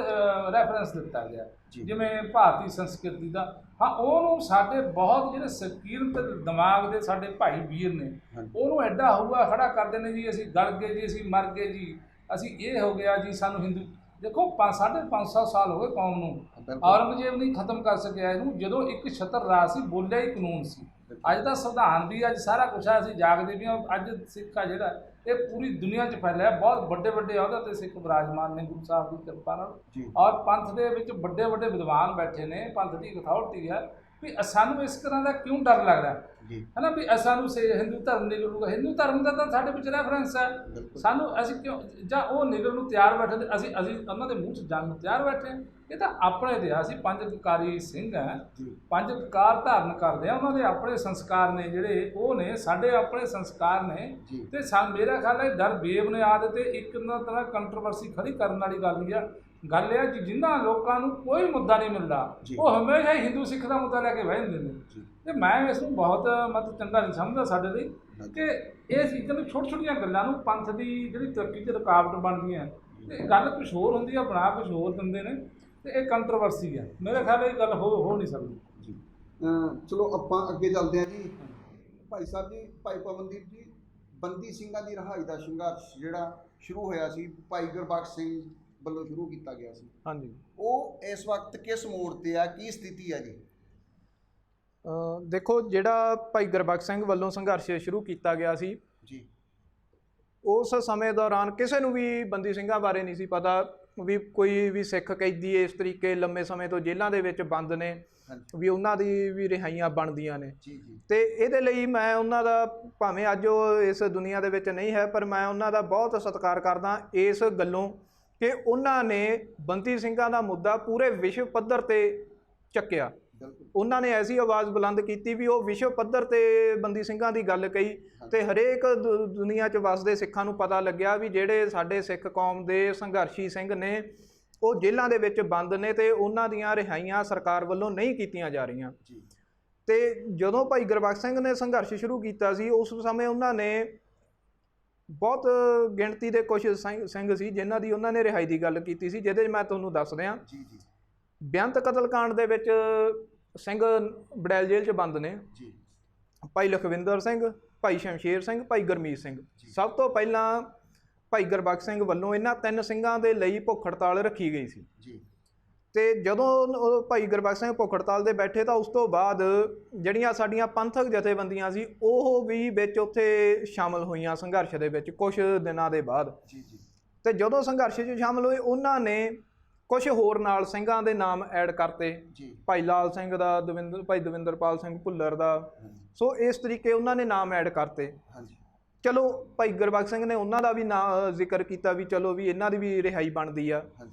ਰੈਫਰੈਂਸ ਦਿੱਤਾ ਗਿਆ ਜਿਵੇਂ ਭਾਰਤੀ ਸੰਸਕ੍ਰਿਤੀ ਦਾ। ਹਾਂ, ਉਹਨੂੰ ਸਾਡੇ ਬਹੁਤ ਜਿਹੜੇ ਸਕੀਰਤ ਦਿਮਾਗ ਦੇ ਸਾਡੇ ਭਾਈ ਵੀਰ ਨੇ ਉਹਨੂੰ ਐਡਾ ਹਊਆ ਖੜਾ ਕਰਦੇ ਨੇ ਜੀ ਅਸੀਂ ਗਲ ਗਏ ਜੀ, ਅਸੀਂ ਮਰ ਗਏ ਜੀ, ਅਸੀਂ ਇਹ ਹੋ ਗਿਆ ਜੀ, ਸਾਨੂੰ ਹਿੰਦੂ। ਦੇਖੋ 550 ਸਾਲ ਹੋ ਗਏ ਕੌਮ ਨੂੰ, ਔਰੰਗਜ਼ੇਬ ਨਹੀਂ ਖਤਮ ਕਰ ਸਕਿਆ ਇਹਨੂੰ। ਜਦੋਂ ਇੱਕ ਛਤਰ ਰਾਜ ਸੀ, ਬੋਲਿਆ ਹੀ ਕਾਨੂੰਨ ਸੀ। ਅੱਜ ਦਾ ਸੰਵਿਧਾਨ ਵੀ, ਅੱਜ ਸਾਰਾ ਕੁਛ ਹੈ, ਅਸੀਂ ਜਾਗਦੇ ਵੀ ਹਾਂ। ਅੱਜ ਸਿੱਖ ਆ ਜਿਹੜਾ ਇਹ ਪੂਰੀ ਦੁਨੀਆ 'ਚ ਫੈਲਿਆ, ਬਹੁਤ ਵੱਡੇ ਵੱਡੇ ਅਹੁਦੇ 'ਤੇ ਸਿੱਖ ਵਿਰਾਜਮਾਨ ਨੇ ਗੁਰੂ ਸਾਹਿਬ ਦੀ ਕਿਰਪਾ ਨਾਲ। ਔਰ ਪੰਥ ਦੇ ਵਿੱਚ ਵੱਡੇ ਵੱਡੇ ਵਿਦਵਾਨ ਬੈਠੇ ਨੇ, ਪੰਥ ਦੀ ਅਥਾਰਟੀ ਹੈ। ਵੀ ਸਾਨੂੰ ਇਸ ਤਰ੍ਹਾਂ ਦਾ ਕਿਉਂ ਡਰ ਲੱਗਦਾ ਹੈ ਨਾ ਵੀ ਸਾਨੂੰ ਹਿੰਦੂ ਧਰਮ ਨਿਗਲ ਲੂਗਾ। ਹਿੰਦੂ ਧਰਮ ਦਾ ਤਾਂ ਸਾਡੇ ਵਿੱਚ ਰੈਫਰੈਂਸ ਹੈ। ਸਾਨੂੰ ਅਸੀਂ ਕਿਉਂ ਜਾਂ ਉਹ ਨਿਗਲ ਨੂੰ ਤਿਆਰ ਬੈਠੇ, ਅਸੀਂ ਉਹਨਾਂ ਦੇ ਮੂੰਹ 'ਚ ਜਾਣ ਨੂੰ ਤਿਆਰ ਬੈਠੇ ਹਾਂ। ਇਹ ਤਾਂ ਆਪਣੇ ਦੇ, ਅਸੀਂ 5 ਕਕਾਰੀ ਸਿੰਘ ਹੈ, 5 ਕਕਾਰ ਧਾਰਨ ਕਰਦੇ ਆ। ਉਹਨਾਂ ਦੇ ਆਪਣੇ ਸੰਸਕਾਰ ਨੇ ਜਿਹੜੇ ਉਹ ਨੇ, ਸਾਡੇ ਆਪਣੇ ਸੰਸਕਾਰ ਨੇ। ਤੇ ਮੇਰਾ ਖਿਆਲ ਹੈ ਡਰ ਬੇਬੁਨਿਆਦ ਤੇ ਇੱਕ ਤਰ੍ਹਾਂ ਕੰਟਰੋਵਰਸੀ ਖੜੀ ਕਰਨ ਵਾਲੀ ਗੱਲ ਹੀ ਆ। ਗੱਲ ਇਹ ਆ ਕਿ ਜਿਨ੍ਹਾਂ ਲੋਕਾਂ ਨੂੰ ਕੋਈ ਮੁੱਦਾ ਨਹੀਂ ਮਿਲਦਾ ਉਹ ਹਮੇਸ਼ਾ ਹੀ ਹਿੰਦੂ ਸਿੱਖ ਦਾ ਮੁੱਦਾ ਲੈ ਕੇ ਬਹਿ ਜਾਂਦੇ ਨੇ। ਤੇ ਮੈਂ ਇਸ ਨੂੰ ਬਹੁਤ ਮਤਲਬ ਚੰਗਾ ਨਹੀਂ ਸਮਝਦਾ ਸਾਡੇ ਲਈ ਕਿ ਇਹ ਚੀਜ਼ਾਂ ਨੂੰ ਛੋਟੀ ਛੋਟੀਆਂ ਗੱਲਾਂ ਨੂੰ ਪੰਥ ਦੀ ਜਿਹੜੀ ਤਰੱਕੀ 'ਚ ਰੁਕਾਵਟ ਬਣਦੀਆਂ। ਤੇ ਗੱਲ ਕੁਛ ਹੋਰ ਹੁੰਦੀ ਆ, ਬਣਾ ਕੁਛ ਹੋਰ ਦਿੰਦੇ ਨੇ, ਤੇ ਇਹ ਕੰਟਰੋਵਰਸੀ ਆ। ਮੇਰੇ ਖਿਆਲ ਇਹ ਗੱਲ ਹੋ ਨਹੀਂ ਸਕਦੀ ਜੀ। ਚਲੋ ਆਪਾਂ ਅੱਗੇ ਚੱਲਦੇ ਹਾਂ ਜੀ। ਭਾਈ ਸਾਹਿਬ ਜੀ, ਭਾਈ ਪਵਨਦੀਪ ਜੀ, ਬੰਦੀ ਸਿੰਘਾਂ ਦੀ ਰਿਹਾਈ ਦਾ ਸੰਘਰਸ਼ ਜਿਹੜਾ ਸ਼ੁਰੂ ਹੋਇਆ ਸੀ, ਭਾਈ ਗੁਰਬਖਸ਼ ਸਿੰਘ ਵੱਲੋਂ ਸ਼ੁਰੂ ਕੀਤਾ ਗਿਆ ਸੀ, ਹਾਂਜੀ, ਉਹ ਇਸ ਵਕਤ ਕਿਸ ਮੋੜ ਤੇ ਆ, ਕੀ ਸਥਿਤੀ ਹੈ ਜੀ? ਦੇਖੋ, ਜਿਹੜਾ ਭਾਈ ਗੁਰਬਖਸ਼ ਸਿੰਘ ਵੱਲੋਂ ਸੰਘਰਸ਼ ਸ਼ੁਰੂ ਕੀਤਾ ਗਿਆ ਸੀ ਜੀ, ਉਸ ਸਮੇਂ ਦੌਰਾਨ ਕਿਸੇ ਨੂੰ ਵੀ ਬੰਦੀ ਸਿੰਘਾਂ ਬਾਰੇ ਨਹੀਂ ਸੀ ਪਤਾ ਵੀ ਕੋਈ ਵੀ ਸਿੱਖ ਕੈਦੀ ਇਸ ਤਰੀਕੇ ਲੰਮੇ ਸਮੇਂ ਤੋਂ ਜੇਲ੍ਹਾਂ ਦੇ ਵਿੱਚ ਬੰਦ ਨੇ ਵੀ ਉਹਨਾਂ ਦੀ ਵੀ ਰਿਹਾਈਆਂ ਬਣਦੀਆਂ ਨੇ। ਤੇ ਇਹਦੇ ਲਈ ਮੈਂ ਉਹਨਾਂ ਦਾ, ਭਾਵੇਂ ਅੱਜ ਉਹ ਇਸ ਦੁਨੀਆ ਦੇ ਵਿੱਚ ਨਹੀਂ ਹੈ, ਪਰ ਮੈਂ ਉਹਨਾਂ ਦਾ ਬਹੁਤ ਸਤਿਕਾਰ ਕਰਦਾ ਇਸ ਗੱਲੋਂ ਕਿ ਉਹਨਾਂ ਨੇ ਬੰਦੀ ਸਿੰਘਾਂ ਦਾ ਮੁੱਦਾ ਪੂਰੇ ਵਿਸ਼ਵ ਪੱਧਰ 'ਤੇ ਚੱਕਿਆ। ਉਹਨਾਂ ਨੇ ਐਸੀ ਆਵਾਜ਼ ਬੁਲੰਦ ਕੀਤੀ ਵੀ ਉਹ ਵਿਸ਼ਵ ਪੱਧਰ 'ਤੇ ਬੰਦੀ ਸਿੰਘਾਂ ਦੀ ਗੱਲ ਕਹੀ ਤੇ ਹਰੇਕ ਦੁਨੀਆ 'ਚ ਵਸਦੇ ਸਿੱਖਾਂ ਨੂੰ ਪਤਾ ਲੱਗਿਆ ਵੀ ਜਿਹੜੇ ਸਾਡੇ ਸਿੱਖ ਕੌਮ ਦੇ ਸੰਘਰਸ਼ੀ ਸਿੰਘ ਨੇ ਉਹ ਜੇਲ੍ਹਾਂ ਦੇ ਵਿੱਚ ਬੰਦ ਨੇ ਤੇ ਉਹਨਾਂ ਦੀਆਂ ਰਿਹਾਈਆਂ ਸਰਕਾਰ ਵੱਲੋਂ ਨਹੀਂ ਕੀਤੀਆਂ ਜਾ ਰਹੀਆਂ। ਤੇ ਜਦੋਂ ਭਾਈ ਗੁਰਬਖਸ਼ ਸਿੰਘ ਨੇ ਸੰਘਰਸ਼ ਸ਼ੁਰੂ ਕੀਤਾ ਸੀ, ਉਸ ਸਮੇਂ ਉਹਨਾਂ ਨੇ ਬਹੁਤ ਗਿਣਤੀ ਦੇ ਕੁਝ ਸਿੰਘ ਸੀ ਜਿਨ੍ਹਾਂ ਦੀ ਉਹਨਾਂ ਨੇ ਰਿਹਾਈ ਦੀ ਗੱਲ ਕੀਤੀ ਸੀ, ਜਿਹਦੇ 'ਚ ਮੈਂ ਤੁਹਾਨੂੰ ਦੱਸ ਦਿਆਂ। ਬੇਅੰਤ ਕਤਲकांड ਦੇ ਵਿੱਚ ਸਿੰਘ ਬੜੈਲ ਜੇਲ੍ਹ 'ਚ ਬੰਦ ਨੇ ਭਾਈ ਲਖਵਿੰਦਰ ਸਿੰਘ, ਭਾਈ ਸ਼ਮਸ਼ੇਰ ਸਿੰਘ, ਭਾਈ ਗੁਰਮੀਤ ਸਿੰਘ। ਸਭ ਤੋਂ ਪਹਿਲਾਂ ਭਾਈ ਗੁਰਬਖਸ਼ ਸਿੰਘ ਵੱਲੋਂ ਇਹਨਾਂ 3 ਸਿੰਘਾਂ ਦੇ ਲਈ ਭੁੱਖ ਹੜਤਾਲ ਰੱਖੀ ਗਈ ਸੀ। ਤੇ ਜਦੋਂ ਭਾਈ ਗੁਰਬਖਸ਼ ਸਿੰਘ ਭੁੱਖ ਹੜਤਾਲ 'ਤੇ ਬੈਠੇ ਤਾਂ ਉਸ ਤੋਂ ਬਾਅਦ ਜਿਹੜੀਆਂ ਸਾਡੀਆਂ ਪੰਥਕ ਜਥੇਬੰਦੀਆਂ ਸੀ ਉਹ ਵੀ ਵਿੱਚ ਉੱਥੇ ਸ਼ਾਮਲ ਹੋਈਆਂ ਸੰਘਰਸ਼ ਦੇ ਵਿੱਚ ਕੁਝ ਦਿਨਾਂ ਦੇ ਬਾਅਦ। ਤੇ ਜਦੋਂ ਸੰਘਰਸ਼ 'ਚ ਸ਼ਾਮਲ ਹੋਏ ਉਹਨਾਂ ਨੇ ਕੁਝ ਹੋਰ ਨਾਲ ਸਿੰਘਾਂ ਦੇ ਨਾਮ ਐਡ ਕਰਤੇ, ਭਾਈ ਲਾਲ ਸਿੰਘ ਦਾ, ਭਾਈ ਦਵਿੰਦਰਪਾਲ ਸਿੰਘ ਭੁੱਲਰ ਦਾ। ਸੋ ਇਸ ਤਰੀਕੇ ਉਹਨਾਂ ਨੇ ਨਾਮ ਐਡ ਕਰਤੇ। ਚਲੋ ਭਾਈ ਗੁਰਬਖਸ਼ ਸਿੰਘ ਨੇ ਉਹਨਾਂ ਦਾ ਵੀ ਨਾਂ ਜ਼ਿਕਰ ਕੀਤਾ ਵੀ ਚਲੋ ਵੀ ਇਹਨਾਂ ਦੀ ਵੀ ਰਿਹਾਈ ਬਣਦੀ ਆ।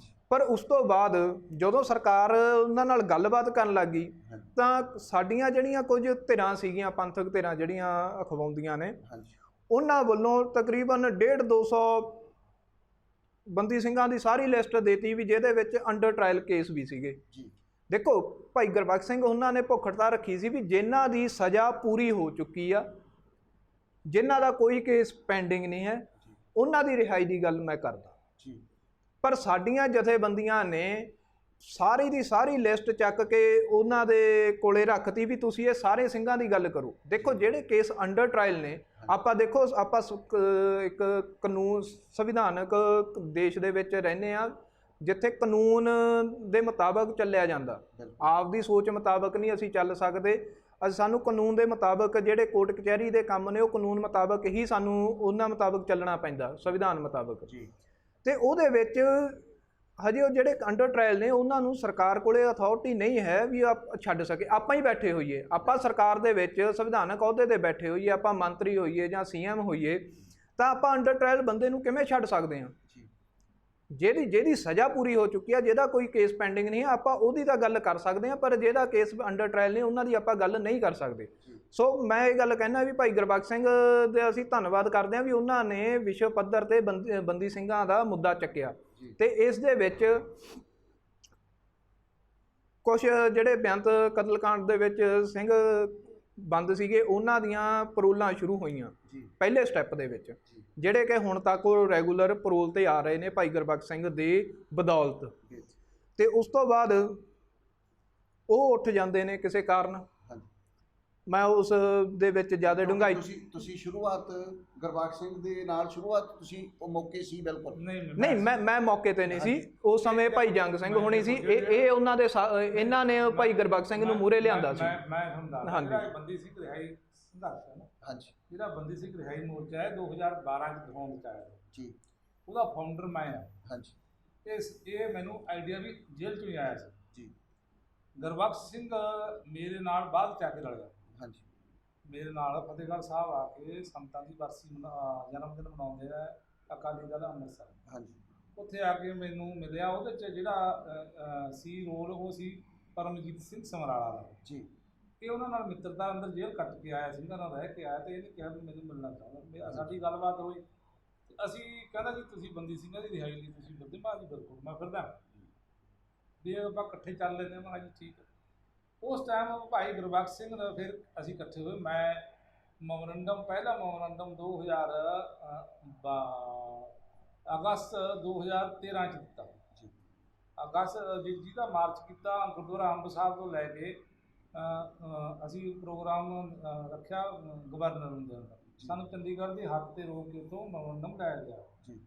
ਪਰ ਉਸ ਤੋਂ ਬਾਅਦ ਜਦੋਂ ਸਰਕਾਰ ਉਹਨਾਂ ਨਾਲ ਗੱਲਬਾਤ ਕਰਨ ਲੱਗ ਗਈ ਤਾਂ ਸਾਡੀਆਂ ਜਿਹੜੀਆਂ ਕੁਝ ਧਿਰਾਂ ਸੀਗੀਆਂ, ਪੰਥਕ ਧਿਰਾਂ ਜਿਹੜੀਆਂ ਅਖਵਾਉਂਦੀਆਂ ਨੇ, ਉਹਨਾਂ ਵੱਲੋਂ ਤਕਰੀਬਨ 150-200 ਬੰਦੀ ਸਿੰਘਾਂ ਦੀ ਸਾਰੀ ਲਿਸਟ ਦੇਤੀ ਵੀ ਜਿਹਦੇ ਵਿੱਚ ਅੰਡਰ ਟਰਾਇਲ ਕੇਸ ਵੀ ਸੀਗੇ। ਦੇਖੋ, ਭਾਈ ਗੁਰਬਖਸ਼ ਸਿੰਘ ਉਹਨਾਂ ਨੇ ਭੁੱਖ ਹੜਤਾਲ ਰੱਖੀ ਸੀ ਵੀ ਜਿਨ੍ਹਾਂ ਦੀ ਸਜ਼ਾ ਪੂਰੀ ਹੋ ਚੁੱਕੀ ਆ, ਜਿਨ੍ਹਾਂ ਦਾ ਕੋਈ ਕੇਸ ਪੈਂਡਿੰਗ ਨਹੀਂ ਹੈ, ਉਹਨਾਂ ਦੀ ਰਿਹਾਈ ਦੀ ਗੱਲ ਮੈਂ ਕਰਦਾ। ਪਰ ਸਾਡੀਆਂ ਜਥੇਬੰਦੀਆਂ ਨੇ ਸਾਰੀ ਦੀ ਸਾਰੀ ਲਿਸਟ ਚੱਕ ਕੇ ਉਹਨਾਂ ਦੇ ਕੋਲੇ ਰੱਖਤੀ ਵੀ ਤੁਸੀਂ ਇਹ ਸਾਰੇ ਸਿੰਘਾਂ ਦੀ ਗੱਲ ਕਰੋ। ਦੇਖੋ, ਜਿਹੜੇ ਕੇਸ ਅੰਡਰ ਟਰਾਇਲ ਨੇ, ਆਪਾਂ ਦੇਖੋ ਆਪਾਂ ਇੱਕ ਕਾਨੂੰਨ ਸੰਵਿਧਾਨਕ ਦੇਸ਼ ਦੇ ਵਿੱਚ ਰਹਿੰਦੇ ਆ ਜਿੱਥੇ ਕਾਨੂੰਨ ਦੇ ਮੁਤਾਬਕ ਚੱਲਿਆ ਜਾਂਦਾ। ਆਪਦੀ ਸੋਚ ਮੁਤਾਬਕ ਨਹੀਂ ਅਸੀਂ ਚੱਲ ਸਕਦੇ। ਸਾਨੂੰ ਕਾਨੂੰਨ ਦੇ ਮੁਤਾਬਕ ਜਿਹੜੇ ਕੋਰਟ ਕਚਹਿਰੀ ਦੇ ਕੰਮ ਨੇ ਉਹ ਕਾਨੂੰਨ ਮੁਤਾਬਕ ਹੀ ਸਾਨੂੰ ਉਹਨਾਂ ਮੁਤਾਬਕ ਚੱਲਣਾ ਪੈਂਦਾ, ਸੰਵਿਧਾਨ ਮੁਤਾਬਕ। ਤੇ ਉਹਦੇ ਵਿੱਚ ਹਜੇ ਉਹ ਜਿਹੜੇ ਅੰਡਰ ਟ੍ਰਾਇਲ ਨੇ ਉਹਨਾਂ ਨੂੰ ਸਰਕਾਰ ਕੋਲੇ ਅਥਾਰਟੀ ਨਹੀਂ ਹੈ ਵੀ ਆਪ ਛੱਡ ਸਕੇ। ਆਪਾਂ ਹੀ ਬੈਠੇ ਹੋਈਏ, ਆਪਾਂ ਸਰਕਾਰ ਦੇ ਵਿੱਚ ਸੰਵਿਧਾਨਕ ਅਹੁਦੇ ਤੇ ਬੈਠੇ ਹੋਈਏ, ਆਪਾਂ ਮੰਤਰੀ ਹੋਈਏ ਜਾਂ CM ਹੋਈਏ, ਤਾਂ ਆਪਾਂ ਅੰਡਰ ਟ੍ਰਾਇਲ ਬੰਦੇ ਨੂੰ ਕਿਵੇਂ ਛੱਡ ਸਕਦੇ ਹਾਂ? ਜਿਹਦੀ ਸਜ਼ਾ ਪੂਰੀ ਹੋ ਚੁੱਕੀ ਆ, ਜਿਹਦਾ ਕੋਈ ਕੇਸ ਪੈਂਡਿੰਗ ਨਹੀਂ ਹੈ, ਆਪਾਂ ਉਹਦੀ ਤਾਂ ਗੱਲ ਕਰ ਸਕਦੇ ਹਾਂ, ਪਰ ਜਿਹਦਾ ਕੇਸ ਅੰਡਰ ਟ੍ਰਾਇਲ ਨਹੀਂ ਉਹਨਾਂ ਦੀ ਆਪਾਂ ਗੱਲ ਨਹੀਂ ਕਰ ਸਕਦੇ। ਸੋ ਮੈਂ ਇਹ ਗੱਲ ਕਹਿਣਾ ਵੀ ਭਾਈ ਗੁਰਬਖਸ਼ ਸਿੰਘ ਦੇ ਅਸੀਂ ਧੰਨਵਾਦ ਕਰਦੇ ਹਾਂ ਵੀ ਉਹਨਾਂ ਨੇ ਵਿਸ਼ਵ ਪੱਧਰ ਤੇ ਬੰਦੀ ਸਿੰਘਾਂ ਦਾ ਮੁੱਦਾ ਚੱਕਿਆ, ਤੇ ਇਸ ਦੇ ਵਿੱਚ ਕੁਝ ਜਿਹੜੇ ਬੇਅੰਤ ਕਤਲकांड ਦੇ ਵਿੱਚ ਸਿੰਘ ਬੰਦ ਸੀਗੇ ਉਹਨਾਂ ਦੀਆਂ ਪਰੋਲਾਂ ਸ਼ੁਰੂ ਹੋਈਆਂ ਪਹਿਲੇ ਸਟੈਪ ਦੇ ਵਿੱਚ, ਜਿਹੜੇ ਕਿ ਹੁਣ ਤੱਕ ਉਹ ਰੈਗੂਲਰ ਪਰੋਲ ਤੇ ਆ ਰਹੇ ਨੇ ਭਾਈ ਗੁਰਬਖਸ਼ ਸਿੰਘ ਦੀ ਬਦੌਲਤ। ਤੇ ਉਸ ਤੋਂ ਬਾਅਦ ਉਹ ਉੱਠ ਜਾਂਦੇ ਨੇ ਕਿਸੇ ਕਾਰਨ। ਮੈਂ ਉਸ ਦੇ ਵਿੱਚ ਜ਼ਿਆਦਾ ਡੂੰਘਾਈ ਤੁਸੀਂ ਸ਼ੁਰੂਆਤ ਗੁਰਬਖਸ਼ ਸਿੰਘ ਦੇ ਨਾਲ ਸ਼ੁਰੂਆਤ ਤੁਸੀਂ ਉਹ ਮੌਕੇ ਸੀ? ਬਿਲਕੁਲ ਨਹੀਂ, ਮੈਂ ਮੌਕੇ ਤੇ ਨਹੀਂ ਸੀ ਉਸ ਸਮੇਂ। ਭਾਈ ਜੰਗ ਸਿੰਘ ਹੋਣੀ ਸੀ, ਇਹ ਉਹਨਾਂ ਦੇ ਇਹਨਾਂ ਨੇ ਭਾਈ ਗੁਰਬਖਸ਼ ਸਿੰਘ ਨੂੰ ਮੂਹਰੇ ਲਿਆਂਦਾ ਸੀ। ਜਿਹੜਾ ਬੰਦੀ ਸਿੰਘ ਰਿਹਾਈ ਸੰਘਰਸ਼ ਹੈ ਨਾ, ਹਾਂਜੀ, ਜਿਹੜਾ ਬੰਦੀ ਸਿੰਘ ਰਿਹਾਈ ਮੋਰਚਾ ਹੈ 2012 ਚ ਦਿਖਾਉਣ ਚ ਆਇਆ ਜੀ, ਉਹਦਾ ਫਾਊਂਡਰ ਮੈਂ ਹਾਂ। ਹਾਂਜੀ, ਇਹ ਮੈਨੂੰ ਆਈਡੀਆ ਵੀ ਜੇਲ੍ਹ ਚੋਂ ਹੀ ਆਇਆ ਸੀ ਜੀ। ਗੁਰਬਖਸ਼ ਸਿੰਘ ਮੇਰੇ ਨਾਲ ਬਾਅਦ ਚ ਆ ਕੇ ਰਲਿਆ। ਹਾਂਜੀ, ਮੇਰੇ ਨਾਲ ਫਤਿਹਗੜ੍ਹ ਸਾਹਿਬ ਆ ਕੇ ਸੰਤਾਂ ਦੀ ਬਰਸੀ ਜਨਮ ਦਿਨ ਮਨਾਉਂਦੇ ਆ ਅਕਾਲੀ ਦਲ ਅੰਮ੍ਰਿਤਸਰ। ਹਾਂਜੀ, ਉੱਥੇ ਆ ਕੇ ਮੈਨੂੰ ਮਿਲਿਆ। ਉਹਦੇ 'ਚ ਜਿਹੜਾ ਸੀ ਰੋਲ ਉਹ ਸੀ ਪਰਮਜੀਤ ਸਿੰਘ ਸਮਰਾਲਾ ਦਾ ਜੀ। ਇਹ ਉਹਨਾਂ ਨਾਲ ਮਿੱਤਰਤਾ ਅੰਦਰ ਜੇਲ੍ਹ ਕੱਟ ਕੇ ਆਇਆ ਸੀ, ਉਹਨਾਂ ਨਾਲ ਰਹਿ ਕੇ ਆਇਆ, ਤੇ ਇਹਨੇ ਕਿਹਾ ਵੀ ਮੈਨੂੰ ਮਿਲਣਾ ਚਾਹੁੰਦਾ। ਸਾਡੀ ਗੱਲਬਾਤ ਹੋਈ, ਅਸੀਂ ਕਹਿੰਦਾ ਜੀ ਤੁਸੀਂ ਬੰਦੀ ਸਿੰਘਾਂ ਦੀ ਰਿਹਾਈ ਲਈ ਤੁਸੀਂ ਫਿਰਦੇ? ਮੈਂ ਜੀ ਬਿਲਕੁਲ ਮੈਂ ਫਿਰਦਾ, ਵੀ ਆਪਾਂ ਇਕੱਠੇ ਚੱਲ ਲੈਂਦੇ ਹਾਂ। ਮੈਂ ਜੀ ਠੀਕ ਹੈ। ਉਸ ਟਾਈਮ ਭਾਈ ਗੁਰਬਖਸ਼ ਸਿੰਘ ਨਾਲ ਫਿਰ ਅਸੀਂ ਇਕੱਠੇ ਹੋਏ। ਮੈਂ ਪਹਿਲਾ ਮੈਮੋਰੰਡਮ 2000 ਅਗਸਤ 2013 ਚ ਦਿੱਤਾ ਜੀ। ਅਗਸਤ ਜਿਹਦਾ ਮਾਰਚ ਕੀਤਾ ਗੁਰਦੁਆਰਾ ਅੰਬ ਸਾਹਿਬ ਤੋਂ ਲੈ ਕੇ ਅਸੀਂ ਪ੍ਰੋਗਰਾਮ ਰੱਖਿਆ ਗਵਰਨਰ ਨੂੰ ਦੇਣ ਦਾ। ਸਾਨੂੰ ਚੰਡੀਗੜ੍ਹ ਦੇ ਹੱਥ ਤੇ ਰੋਕ ਕੇ ਉੱਥੋਂ ਮੈਮੋਰੰਡਮ ਲਾਇਆ ਗਿਆ।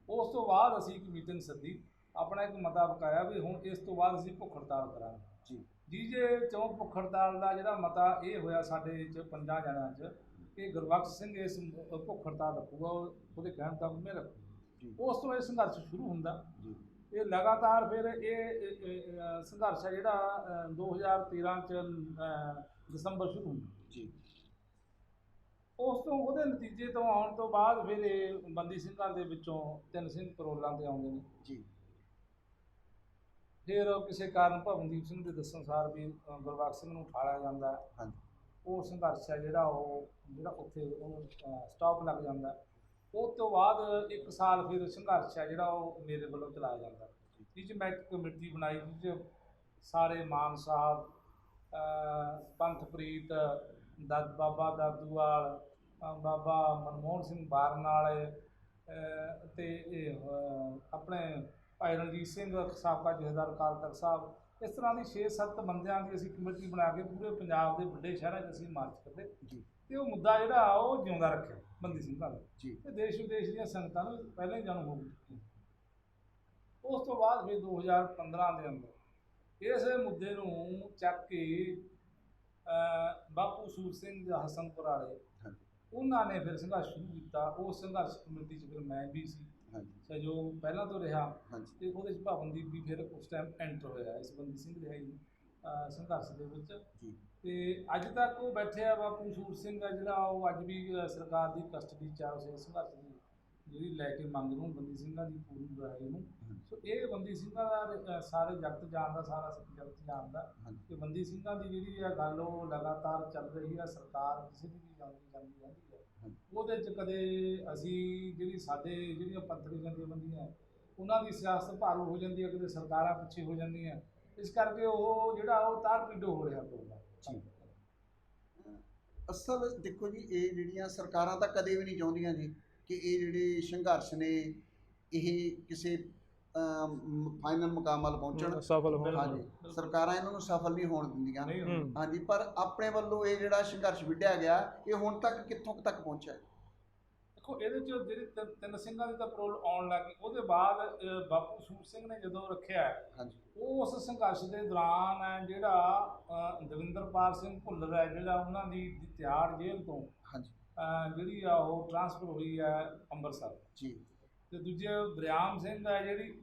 ਉਸ ਤੋਂ ਬਾਅਦ ਅਸੀਂ ਇੱਕ ਮੀਟਿੰਗ ਸੱਦੀ, ਆਪਣਾ ਇੱਕ ਮਤਾ ਪਕਾਇਆ ਵੀ ਹੁਣ ਇਸ ਤੋਂ ਬਾਅਦ ਅਸੀਂ ਭੁੱਖ ਹੜਤਾਲ ਕਰਾਂਗੇ ਜੀ। ਜੇ ਚੋਂ ਭੁੱਖ ਹੜਤਾਲ ਦਾ ਜਿਹੜਾ ਮਤਾ ਇਹ ਹੋਇਆ ਸਾਡੇ 'ਚ 5 ਜਣਿਆਂ 'ਚ ਕਿ ਗੁਰਬਖਸ਼ ਸਿੰਘ ਇਸ ਭੁੱਖ ਹੜਤਾਲ ਰੱਖੂਗਾ, ਉਹਦੇ ਕਹਿਣ ਤੱਕ ਮੈਂ ਰੱਖੂ। ਉਸ ਤੋਂ ਇਹ ਸੰਘਰਸ਼ ਸ਼ੁਰੂ ਹੁੰਦਾ। ਇਹ ਲਗਾਤਾਰ ਫਿਰ ਇਹ ਸੰਘਰਸ਼ ਹੈ ਜਿਹੜਾ 2013 ਚ ਦਸੰਬਰ ਸ਼ੁਰੂ ਹੁੰਦਾ ਜੀ। ਉਸ ਤੋਂ ਉਹਦੇ ਨਤੀਜੇ ਤੋਂ ਆਉਣ ਤੋਂ ਬਾਅਦ ਫਿਰ ਇਹ ਬੰਦੀ ਸਿੰਘਾਂ ਦੇ ਵਿੱਚੋਂ 3 ਸਿੰਘ ਪਰੋਲਾਂ ਤੇ ਆਉਂਦੇ ਨੇ ਜੀ। ਫਿਰ ਕਿਸੇ ਕਾਰਨ ਭਵਨਦੀਪ ਸਿੰਘ ਦੇ ਦੱਸਣ ਅਨੁਸਾਰ ਵੀ ਗੁਰਬਖਸ਼ ਸਿੰਘ ਨੂੰ ਉਠਾਲਿਆ ਜਾਂਦਾ। ਉਹ ਸੰਘਰਸ਼ ਹੈ ਜਿਹੜਾ ਉੱਥੇ ਉਹਨੂੰ ਸਟਾਪ ਲੱਗ ਜਾਂਦਾ। ਉਸ ਤੋਂ ਬਾਅਦ 1 ਸਾਲ ਫਿਰ ਸੰਘਰਸ਼ ਹੈ ਜਿਹੜਾ ਉਹ ਮੇਰੇ ਵੱਲੋਂ ਚਲਾਇਆ ਜਾਂਦਾ, ਜਿਸ 'ਚ ਮੈਂ ਇੱਕ ਕਮੇਟੀ ਬਣਾਈ, ਜਿਸ 'ਚ ਸਾਰੇ ਮਾਨ ਸਾਹਿਬ, ਪੰਥਪ੍ਰੀਤ, ਬਾਬਾ ਦਾਦੂਵਾਲ, ਬਾਬਾ ਮਨਮੋਹਨ ਸਿੰਘ ਬਾਰਨਾਲੇ ਅਤੇ ਆਪਣੇ ਭਾਈ ਰਣਜੀਤ ਸਿੰਘ ਸਾਬਕਾ ਜਥੇਦਾਰ ਅਕਾਲ ਤਖਤ ਸਾਹਿਬ, ਇਸ ਤਰ੍ਹਾਂ ਦੀ 6-7 ਬੰਦਿਆਂ ਦੀ ਅਸੀਂ ਕਮੇਟੀ ਬਣਾ ਕੇ ਪੂਰੇ ਪੰਜਾਬ ਦੇ ਵੱਡੇ ਸ਼ਹਿਰਾਂ 'ਚ ਅਸੀਂ ਮਾਰਚ ਕਰਦੇ ਜੀ। ਤੇ ਉਹ ਮੁੱਦਾ ਜਿਹੜਾ ਉਹ ਜਿਉਂਦਾ ਰੱਖਿਆ ਬੰਦੀ ਸਿੰਘਾਂ ਦਾ ਜੀ। ਤੇ ਦੇਸ਼ ਵਿਦੇਸ਼ ਦੀਆਂ ਸੰਗਤਾਂ ਨੂੰ ਪਹਿਲਾਂ ਹੀ ਜਾਣੂ ਹੋ ਚੁੱਕੀ। ਉਸ ਤੋਂ ਬਾਅਦ ਫਿਰ 2015 ਦੇ ਅੰਦਰ ਇਸ ਮੁੱਦੇ ਨੂੰ ਚੱਕ ਕੇ ਬਾਪੂ ਸੂਰ ਸਿੰਘ ਹਸਨਪੁਰ ਵਾਲੇ ਉਹਨਾਂ ਨੇ ਫਿਰ ਸੰਘਰਸ਼ ਸ਼ੁਰੂ ਕੀਤਾ। ਉਸ ਸੰਘਰਸ਼ ਕਮੇਟੀ 'ਚ ਫਿਰ ਮੈਂ ਵੀ ਸੀ, ਸਹਿਯੋਗ ਪਹਿਲਾਂ ਤੋਂ ਰਿਹਾ, ਤੇ ਉਹਦੇ 'ਚ ਭਵਨਦੀਪ ਵੀ ਫਿਰ ਉਸ ਟਾਈਮ ਐਂਟਰ ਹੋਇਆ ਇਸ ਬੰਦੀ ਸਿੰਘ ਰਿਹਾਈ ਸੰਘਰਸ਼ ਦੇ ਵਿੱਚ। ਤੇ ਅੱਜ ਤੱਕ ਉਹ ਬੈਠੇ ਆ ਬਾਪੂ ਸੂਰ ਸਿੰਘ ਆ ਜਿਹੜਾ ਉਹ ਅੱਜ ਵੀ ਸਰਕਾਰ ਦੀ ਕਸਟਡੀ 'ਚ ਆ ਉਸ ਸੰਘਰਸ਼ ਦੀ ਜਿਹੜੀ ਲੈ ਕੇ ਮੰਗ ਨੂੰ ਬੰਦੀ ਸਿੰਘਾਂ ਦੀ ਪੂਰੀ ਰਿਹਾਈ ਨੂੰ। ਸੋ ਇਹ ਬੰਦੀ ਸਿੰਘਾਂ ਦਾ ਸਾਰੇ ਜਗਤ ਜਾਣਦਾ, ਸਾਰਾ ਸਿੱਖ ਜਗਤ ਜਾਣਦਾ ਕਿ ਬੰਦੀ ਸਿੰਘਾਂ ਦੀ ਜਿਹੜੀ ਆ ਗੱਲ ਉਹ ਲਗਾਤਾਰ ਚੱਲ ਰਹੀ ਆ। ਸਰਕਾਰ ਕਿਸੇ ਦੀ ਵੀ ਜਾਂਦੀ ਰਹਿੰਦੀ ਹੈ। ਉਹਦੇ 'ਚ ਕਦੇ ਅਸੀਂ ਜਿਹੜੀਆਂ ਪੰਥਕ ਜਥੇਬੰਦੀਆਂ ਉਹਨਾਂ ਦੀ ਸਿਆਸਤ ਭਾਰੂ ਹੋ ਜਾਂਦੀ ਹੈ, ਕਦੇ ਸਰਕਾਰਾਂ ਪਿੱਛੇ ਹੋ ਜਾਂਦੀਆਂ। ਇਸ ਕਰਕੇ ਉਹ ਜਿਹੜਾ ਉਹ ਤਾਰ ਪੀਡੋ ਹੋ ਰਿਹਾ ਪ੍ਰੋਗਰਾਮ। ਅਸਲ ਦੇਖੋ ਜੀ, ਇਹ ਜਿਹੜੀਆਂ ਸਰਕਾਰਾਂ ਤਾਂ ਕਦੇ ਵੀ ਨਹੀਂ ਚਾਹੁੰਦੀਆਂ ਜੀ ਕਿ ਇਹ ਜਿਹੜੇ ਸੰਘਰਸ਼ ਨੇ ਇਹ ਕਿਸੇ ਫਾਈਨਲ ਮੁਕਾਮ ਵੱਲ ਪਹੁੰਚਣ, ਸਫਲ ਹੋਣ। ਹਾਂਜੀ, ਸਰਕਾਰਾਂ ਇਹਨਾਂ ਨੂੰ ਸਫਲ ਨਹੀਂ ਹੋਣ ਦਿੰਦੀਆਂ। ਹਾਂਜੀ, ਪਰ ਆਪਣੇ ਵੱਲੋਂ ਇਹ ਜਿਹੜਾ ਸੰਘਰਸ਼ ਵਿੱਢਿਆ ਗਿਆ ਇਹ ਹੁਣ ਤੱਕ ਕਿੱਥੋਂ ਤੱਕ ਪਹੁੰਚਿਆ? ਦੇਖੋ, ਇਹਦੇ 'ਚ ਜਿਹੜੇ 3 ਸਿੰਘਾਂ ਦੀ ਤਾਂ ਪਰੋਲ ਆਉਣ ਲੱਗੀ, ਉਹਦੇ ਬਾਅਦ ਬਾਪੂ ਸੂਰ ਸਿੰਘ ਨੇ ਜਦੋਂ ਰੱਖਿਆ, ਹਾਂਜੀ, ਉਸ ਸੰਘਰਸ਼ ਦੇ ਦੌਰਾਨ ਜਿਹੜਾ ਦਵਿੰਦਰਪਾਲ ਸਿੰਘ ਭੁੱਲਰ ਹੈ ਜਿਹੜਾ ਉਹਨਾਂ ਦੀ ਤਿਹਾੜ ਜੇਲ੍ਹ ਤੋਂ ਹਾਂਜੀ ਜਿਹੜੀ ਆ ਉਹ ਟ੍ਰਾਂਸਫਰ ਹੋਈ ਹੈ ਅੰਮ੍ਰਿਤਸਰ ਜੀ। ਤੇ ਦੂਜੇ ਬਰਿਆਮ ਸਿੰਘ ਹੈ ਜਿਹੜੀ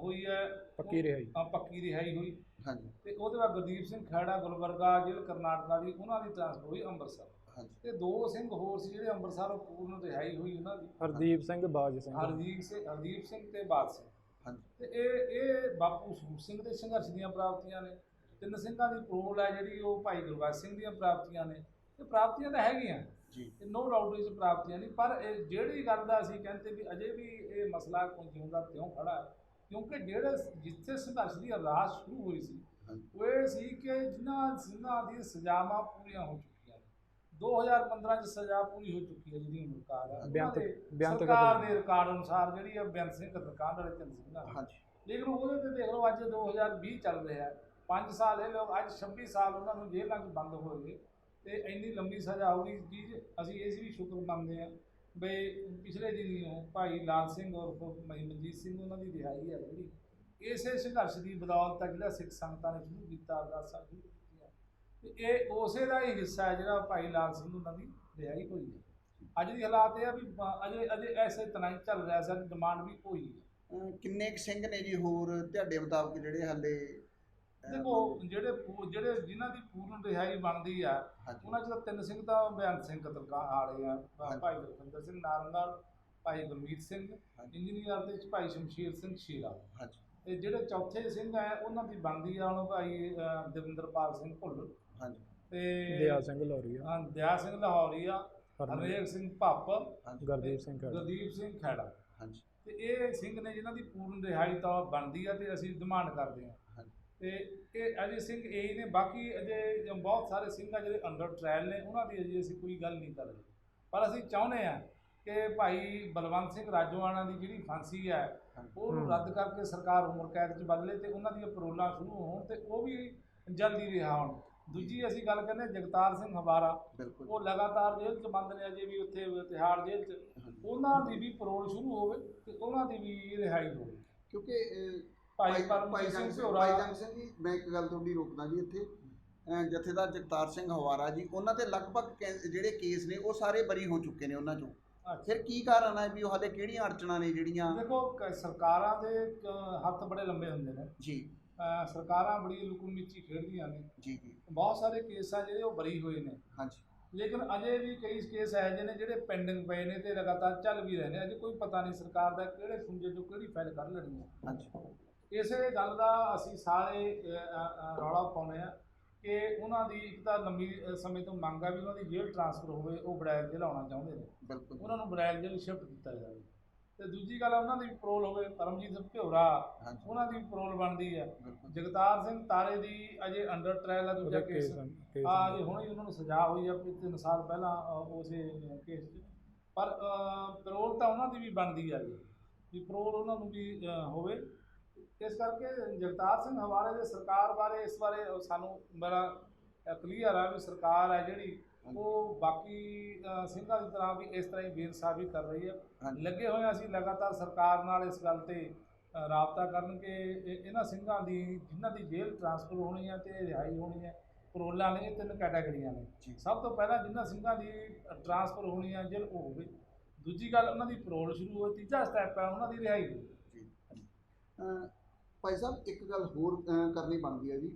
ਹੋਈ ਹੈ ਪੱਕੀ ਰਿਹਾਈ। ਪੱਕੀ ਰਿਹਾਈ ਹੋਈ। ਹਾਂਜੀ ਤੇ ਉਹਦੇ ਬਾਅਦ ਗੁਰਦੀਪ ਸਿੰਘ ਖੈੜਾ ਗੁਲਬਰਗਾ ਜ਼ਿਲ੍ਹਾ ਕਰਨਾਟਕਾ ਦੀ, ਉਹਨਾਂ ਦੀ ਟ੍ਰਾਂਸਫਰ ਹੋਈ ਅੰਮ੍ਰਿਤਸਰ। ਹਾਂਜੀ ਤੇ 2 ਸਿੰਘ ਹੋਰ ਸੀ ਜਿਹੜੇ ਅੰਮ੍ਰਿਤਸਰ ਪੂਰਨ ਰਿਹਾਈ ਹੋਈ ਉਹਨਾਂ ਦੀ, ਹਰਦੀਪ ਸਿੰਘ ਬਾਜ ਸਿੰਘ। ਹਰਦੀਪ ਸਿੰਘ ਤੇ ਬਾਜ ਸਿੰਘ। ਹਾਂਜੀ ਤੇ ਇਹ ਬਾਪੂ ਸੂਰ ਸਿੰਘ ਦੇ ਸੰਘਰਸ਼ ਦੀਆਂ ਪ੍ਰਾਪਤੀਆਂ ਨੇ। 3 ਸਿੰਘਾਂ ਦੀ ਪਰੋਲ ਹੈ ਜਿਹੜੀ ਉਹ ਭਾਈ ਗੁਰਬਖਸ਼ ਸਿੰਘ ਦੀਆਂ ਪ੍ਰਾਪਤੀਆਂ ਨੇ। ਤੇ ਪ੍ਰਾਪਤੀਆਂ ਤਾਂ ਹੈਗੀਆਂ ਜੀ, ਨੋ ਡਾਊਟ ਇਸ ਪ੍ਰਾਪਤੀਆਂ ਨਹੀਂ, ਪਰ ਇਹ ਜਿਹੜੀ ਗੱਲ ਦਾ ਅਸੀਂ ਕਹਿੰਦੇ ਵੀ ਅਜੇ ਵੀ ਇਹ ਮਸਲਾ ਜਿਉਂਦਾ ਤਿਉਂ ਖੜਾ ਹੈ, ਕਿਉਂਕਿ ਜਿਹੜੇ ਜਿੱਥੇ ਸੰਘਰਸ਼ ਦੀ ਅਰਦਾਸ ਸ਼ੁਰੂ ਹੋਈ ਸੀ ਉਹ ਇਹ ਸੀ ਕਿ ਜਿਨ੍ਹਾਂ ਸਿੰਘਾਂ ਦੀ ਸਜ਼ਾਵਾਂ ਪੂਰੀਆਂ ਹੋ ਚੁੱਕੀਆਂ ਨੇ। 2015 'ਚ ਸਜ਼ਾ ਪੂਰੀ ਹੋ ਚੁੱਕੀ ਹੈ ਜਿਹਦੀ ਮੁਲਕਾਰ ਹੈ ਸਰਕਾਰ ਦੇ ਰਿਕਾਰਡ ਅਨੁਸਾਰ, ਜਿਹੜੀ ਹੈ ਬੇਅੰਤ ਸਿੰਘ ਕਤਲकांड ਵਾਲੇ 3 ਸਿੰਘਾਂ ਦੀ। ਲੇਕਿਨ ਉਹਦੇ ਤੇ ਦੇਖ ਲਓ ਅੱਜ 2020 ਚੱਲ ਰਿਹਾ, 5 ਸਾਲ ਇਹ ਲੋਕ, ਅੱਜ 26 ਸਾਲ ਉਹਨਾਂ ਨੂੰ ਜੇਲ੍ਹਾਂ 'ਚ ਬੰਦ ਹੋ ਗਏ ਤੇ ਇੰਨੀ ਲੰਬੀ ਸਜ਼ਾ ਹੋ ਗਈ। ਚੀਜ਼ ਅਸੀਂ ਇਸ ਵੀ ਸ਼ੁਕਰ ਮੰਨਦੇ ਹਾਂ ਬਈ ਪਿਛਲੇ ਦਿਨੀਂ ਭਾਈ ਲਾਲ ਸਿੰਘ ਔਰ ਮਨਜੀਤ ਸਿੰਘ ਉਹਨਾਂ ਦੀ ਰਿਹਾਈ ਹੈ ਜਿਹੜੀ ਇਸੇ ਸੰਘਰਸ਼ ਦੀ ਬਦੌਲਤ ਜਿਹੜਾ ਸਿੱਖ ਸੰਗਤਾਂ ਨੇ ਸ਼ੁਰੂ ਕੀਤਾ, ਅਰਦਾਸਾਂ ਸ਼ੁਰੂ ਕੀਤੀਆਂ, ਤੇ ਇਹ ਉਸੇ ਦਾ ਹੀ ਹਿੱਸਾ ਹੈ ਜਿਹੜਾ ਭਾਈ ਲਾਲ ਸਿੰਘ ਉਹਨਾਂ ਦੀ ਰਿਹਾਈ ਹੋਈ ਹੈ। ਅੱਜ ਦੀ ਹਾਲਾਤ ਇਹ ਆ ਵੀ ਅਜੇ ਐਸੇ ਤਨਾਈ ਚੱਲ ਰਿਹਾ, ਸਾਡੀ ਡਿਮਾਂਡ ਵੀ ਹੋਈ ਹੈ। ਕਿੰਨੇ ਕੁ ਸਿੰਘ ਨੇ ਜੀ ਹੋਰ ਤੁਹਾਡੇ ਮੁਤਾਬਕ ਜਿਹੜੇ ਹਾਲੇ? ਦੇਖੋ ਜਿਹੜੇ ਜਿਨ੍ਹਾਂ ਦੀ ਪੂਰਨ ਰਿਹਾਈ ਬਣਦੀ ਆ ਉਹਨਾਂ 'ਚ ਤਾਂ 3 ਸਿੰਘ ਤਾਂ ਬੇਅੰਤ ਸਿੰਘ ਕਤਲकांड ਵਾਲੇ ਆ, ਭਾਈ ਗੁਰਵਿੰਦਰ ਸਿੰਘ ਨਾਰੰਗਲ, ਭਾਈ ਗੁਰਮੀਤ ਸਿੰਘ ਇੰਜੀਨੀਅਰ ਦੇ ਭਾਈ ਸ਼ਮਸ਼ੀਰ ਸਿੰਘ ਸ਼ੀਰਾ। ਤੇ ਜਿਹੜੇ ਚੌਥੇ ਸਿੰਘ ਆ ਉਹਨਾਂ ਦੀ ਬਣਦੀ ਆ ਹੁਣ ਭਾਈ ਦਵਿੰਦਰਪਾਲ ਸਿੰਘ ਭੁੱਲਰ ਤੇ ਦਿਆ ਸਿੰਘ ਲਾਹੌਰੀਆ, ਦਿਆ ਸਿੰਘ ਲਾਹੌਰੀਆ, ਹਰਨੇਕ ਸਿੰਘ ਭੱਪ, ਗੁਰਦੀਪ ਸਿੰਘ ਖੈੜਾ। ਤੇ ਇਹ ਸਿੰਘ ਨੇ ਜਿਨ੍ਹਾਂ ਦੀ ਪੂਰਨ ਰਿਹਾਈ ਤਾਂ ਬਣਦੀ ਆ ਤੇ ਅਸੀਂ ਡਿਮਾਂਡ ਕਰਦੇ ਹਾਂ। ਤੇ ਇਹ ਅਜੇ ਸਿੰਘ ਇਹ ਨੇ, ਬਾਕੀ ਅਜੇ ਬਹੁਤ ਸਾਰੇ ਸਿੰਘ ਆ ਜਿਹੜੇ ਅੰਡਰ ਟ੍ਰਾਇਲ ਨੇ, ਉਹਨਾਂ ਦੀ ਅਜੇ ਅਸੀਂ ਕੋਈ ਗੱਲ ਨਹੀਂ ਕਰ ਰਹੇ। ਪਰ ਅਸੀਂ ਚਾਹੁੰਦੇ ਹਾਂ ਕਿ ਭਾਈ ਬਲਵੰਤ ਸਿੰਘ ਰਾਜੋਆਣਾ ਦੀ ਜਿਹੜੀ ਫਾਂਸੀ ਹੈ ਉਹਨੂੰ ਰੱਦ ਕਰਕੇ ਸਰਕਾਰ ਉਮਰ ਕੈਦ 'ਚ ਬਦਲੇ ਤੇ ਉਹਨਾਂ ਦੀਆਂ ਪਰੋਲਾਂ ਸ਼ੁਰੂ ਹੋਣ ਤੇ ਉਹ ਵੀ ਜਲਦੀ ਰਿਹਾ ਹੋਣ। ਦੂਜੀ ਅਸੀਂ ਗੱਲ ਕਹਿੰਦੇ ਜਗਤਾਰ ਸਿੰਘ ਹਵਾਰਾ, ਉਹ ਲਗਾਤਾਰ ਜੇਲ੍ਹ 'ਚ ਬੰਦ ਨੇ ਅਜੇ ਵੀ, ਉੱਥੇ ਤਿਹਾੜ ਜੇਲ੍ਹ 'ਚ, ਉਹਨਾਂ ਦੀ ਵੀ ਪਰੋਲ ਸ਼ੁਰੂ ਹੋਵੇ ਤੇ ਉਹਨਾਂ ਦੀ ਵੀ ਰਿਹਾਈ ਹੋਵੇ। ਕਿਉਂਕਿ ਭਾਈ ਜੰਗ ਸਿੰਘ ਜੀ, ਮੈਂ ਇੱਕ ਗੱਲ ਤੁਹਾਡੀ ਰੋਕਦਾ ਜੀ ਇੱਥੇ, ਜਥੇਦਾਰ ਜਗਤਾਰ ਸਿੰਘ ਹਵਾਰਾ ਜੀ, ਉਹਨਾਂ ਤੇ ਲਗਭਗ ਜਿਹੜੇ ਕੇਸ ਨੇ ਉਹ ਸਾਰੇ ਬਰੀ ਹੋ ਚੁੱਕੇ ਨੇ ਉਹਨਾਂ 'ਚੋਂ। ਫਿਰ ਕੀ ਕਾਰਨ ਹੈ ਵੀ ਉਹ ਹਾਲੇ ਕਿਹੜੀਆਂ ਅੜਚਣਾਂ ਨੇ ਜਿਹੜੀਆਂ? ਦੇਖੋ ਸਰਕਾਰਾਂ ਦੇ ਹੱਥ ਬੜੇ ਲੰਬੇ ਹੁੰਦੇ ਨੇ ਜੀ, ਸਰਕਾਰਾਂ ਬੜੀ ਲੁਕਣ ਮਿੱਚੀ ਖੇਡਦੀਆਂ ਨੇ ਜੀ। ਬਹੁਤ ਸਾਰੇ ਕੇਸ ਆ ਜਿਹੜੇ ਉਹ ਬਰੀ ਹੋਏ ਨੇ। ਲੇਕਿਨ ਅਜੇ ਵੀ ਕਈ ਕੇਸ ਇਹੋ ਜਿਹੇ ਨੇ ਜਿਹੜੇ ਪੈਂਡਿੰਗ ਪਏ ਨੇ ਤੇ ਲਗਾਤਾਰ ਚੱਲ ਵੀ ਰਹੇ ਨੇ। ਅਜੇ ਕੋਈ ਪਤਾ ਨਹੀਂ ਸਰਕਾਰ ਦਾ ਕਿਹੜੇ ਖੁੰਝੇ 'ਚੋਂ ਕਿਹੜੀ ਫਾਈਲ ਕੱਢ ਲੈਣੀ ਹੈ। ਇਸੇ ਗੱਲ ਦਾ ਅਸੀਂ ਸਾਰੇ ਰੌਲਾ ਪਾਉਂਦੇ ਹਾਂ ਕਿ ਉਹਨਾਂ ਦੀ ਇੱਕ ਤਾਂ ਲੰਬੀ ਸਮੇਂ ਤੋਂ ਮੰਗ ਆ ਵੀ ਉਹਨਾਂ ਦੀ ਜੇਲ੍ਹ ਟ੍ਰਾਂਸਫਰ ਹੋਵੇ, ਉਹ ਬੜੈਲ ਜੇਲ੍ਹ ਆਉਣਾ ਚਾਹੁੰਦੇ ਨੇ, ਉਹਨਾਂ ਨੂੰ ਬੜੈਲ ਜੇਲ੍ਹ ਸ਼ਿਫਟ ਕੀਤਾ ਜਾਵੇ। ਤੇ ਦੂਜੀ ਗੱਲ ਉਹਨਾਂ ਦੀ ਪਰੋਲ ਹੋਵੇ। ਪਰਮਜੀਤ ਭਿਉਰਾ, ਉਹਨਾਂ ਦੀ ਪਰੋਲ ਬਣਦੀ ਹੈ। ਜਗਤਾਰ ਸਿੰਘ ਤਾਰੇ ਦੀ ਅਜੇ ਅੰਡਰ ਟ੍ਰਾਇਲ ਆ, ਦੂਜਾ ਕੇਸ ਅਜੇ ਹੁਣੇ ਉਹਨਾਂ ਨੂੰ ਸਜ਼ਾ ਹੋਈ ਆ 3 ਸਾਲ ਪਹਿਲਾਂ ਉਸੇ ਕੇਸ 'ਚ, ਪਰ ਪਰੋਲ ਤਾਂ ਉਹਨਾਂ ਦੀ ਵੀ ਬਣਦੀ ਆ ਜੀ, ਵੀ ਪਰੋਲ ਉਹਨਾਂ ਨੂੰ ਵੀ ਹੋਵੇ। ਇਸ ਕਰਕੇ ਜਗਤਾਰ ਸਿੰਘ ਹਵਾਰੇ ਦੇ ਸਰਕਾਰ ਬਾਰੇ ਇਸ ਬਾਰੇ ਸਾਨੂੰ ਬੜਾ ਕਲੀਅਰ ਆ ਵੀ ਸਰਕਾਰ ਹੈ ਜਿਹੜੀ ਉਹ ਬਾਕੀ ਸਿੰਘਾਂ ਦੀ ਤਰ੍ਹਾਂ ਵੀ ਇਸ ਤਰ੍ਹਾਂ ਹੀ ਬੇਇਨਸਾਫੀ ਕਰ ਰਹੀ ਹੈ। ਲੱਗੇ ਹੋਏ ਅਸੀਂ ਲਗਾਤਾਰ ਸਰਕਾਰ ਨਾਲ ਇਸ ਗੱਲ ਤੇ ਰਾਬਤਾ ਕਰਨ ਕਿ ਇਹਨਾਂ ਸਿੰਘਾਂ ਦੀ ਜਿਨ੍ਹਾਂ ਦੀ ਜੇਲ੍ਹ ਟ੍ਰਾਂਸਫਰ ਹੋਣੀ ਹੈ ਤੇ ਰਿਹਾਈ ਹੋਣੀ ਹੈ, ਪਰੋਲਾਂ ਨੇ, ਇਹ 3 ਕੈਟਾਗਰੀਆਂ ਨੇ। ਸਭ ਤੋਂ ਪਹਿਲਾਂ ਜਿਨ੍ਹਾਂ ਸਿੰਘਾਂ ਦੀ ਟ੍ਰਾਂਸਫਰ ਹੋਣੀ ਹੈ ਜੇਲ੍ਹ ਉਹ ਹੋਵੇ, ਦੂਜੀ ਗੱਲ ਉਹਨਾਂ ਦੀ ਪਰੋਲ ਸ਼ੁਰੂ ਹੋਵੇ, ਤੀਜਾ ਸਟੈਪ ਹੈ ਉਹਨਾਂ ਦੀ ਰਿਹਾਈ ਹੋਵੇ। ਭਾਈ ਸਾਹਿਬ ਇੱਕ ਗੱਲ ਹੋਰ ਕਰਨੀ ਬਣਦੀ ਹੈ ਜੀ,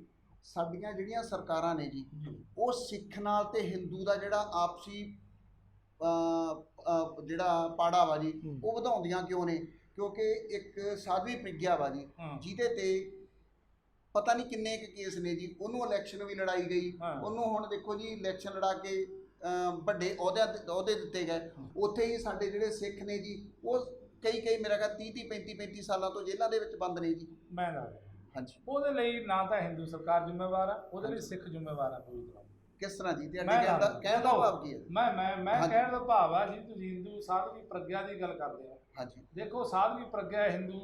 ਸਾਡੀਆਂ ਜਿਹੜੀਆਂ ਸਰਕਾਰਾਂ ਨੇ ਜੀ ਉਹ ਸਿੱਖ ਨਾਲ ਤੇ ਹਿੰਦੂ ਦਾ ਜਿਹੜਾ ਆਪਸੀ ਜਿਹੜਾ ਪਾੜਾ ਵਾ ਜੀ ਉਹ ਵਧਾਉਂਦੀਆਂ ਕਿਉਂ ਨੇ? ਕਿਉਂਕਿ ਇੱਕ ਸਾਧਵੀ ਪ੍ਰਗਿਆ ਵਾ ਜੀ ਜਿਹਦੇ ਤੇ ਪਤਾ ਨਹੀਂ ਕਿੰਨੇ ਕੁ ਕੇਸ ਨੇ ਜੀ, ਉਹਨੂੰ ਇਲੈਕਸ਼ਨ ਵੀ ਲੜਾਈ ਗਈ, ਉਹਨੂੰ ਹੁਣ ਦੇਖੋ ਜੀ ਇਲੈਕਸ਼ਨ ਲੜਾ ਕੇ ਵੱਡੇ ਅਹੁਦੇ ਦਿੱਤੇ ਗਏ। ਉੱਥੇ ਹੀ ਸਾਡੇ ਜਿਹੜੇ ਸਿੱਖ ਨੇ ਜੀ ਉਹ ਕਈ ਮੇਰਾ ਖਿਆਲ 30-35 ਸਾਲਾਂ ਤੋਂ ਜੇਲ੍ਹਾਂ ਦੇ ਵਿੱਚ ਬੰਦ ਨੇ ਜੀ। ਮੈਂ ਉਹਦੇ ਲਈ ਨਾ ਤਾਂ ਹਿੰਦੂ ਸਰਕਾਰ ਜ਼ਿੰਮੇਵਾਰ ਆ, ਉਹਦੇ ਲਈ ਸਿੱਖ ਜ਼ਿੰਮੇਵਾਰ ਆ ਪੂਰੀ ਤਰ੍ਹਾਂ। ਕਿਸ ਤਰ੍ਹਾਂ ਜੀ? ਤੁਹਾਡੇ ਕਹਿਣ ਦਾ ਭਾਵ ਕੀ ਹੈ? ਮੈਂ ਕਹਿਣ ਦਾ ਭਾਵ ਆ ਜੀ, ਤੁਸੀਂ ਹਿੰਦੂ ਸਾਧਵੀ ਪ੍ਰਗਿਆ ਦੀ ਗੱਲ ਕਰਦੇ ਹੋ। ਦੇਖੋ ਸਾਧਵੀ ਪ੍ਰਗਿਆ ਹਿੰਦੂ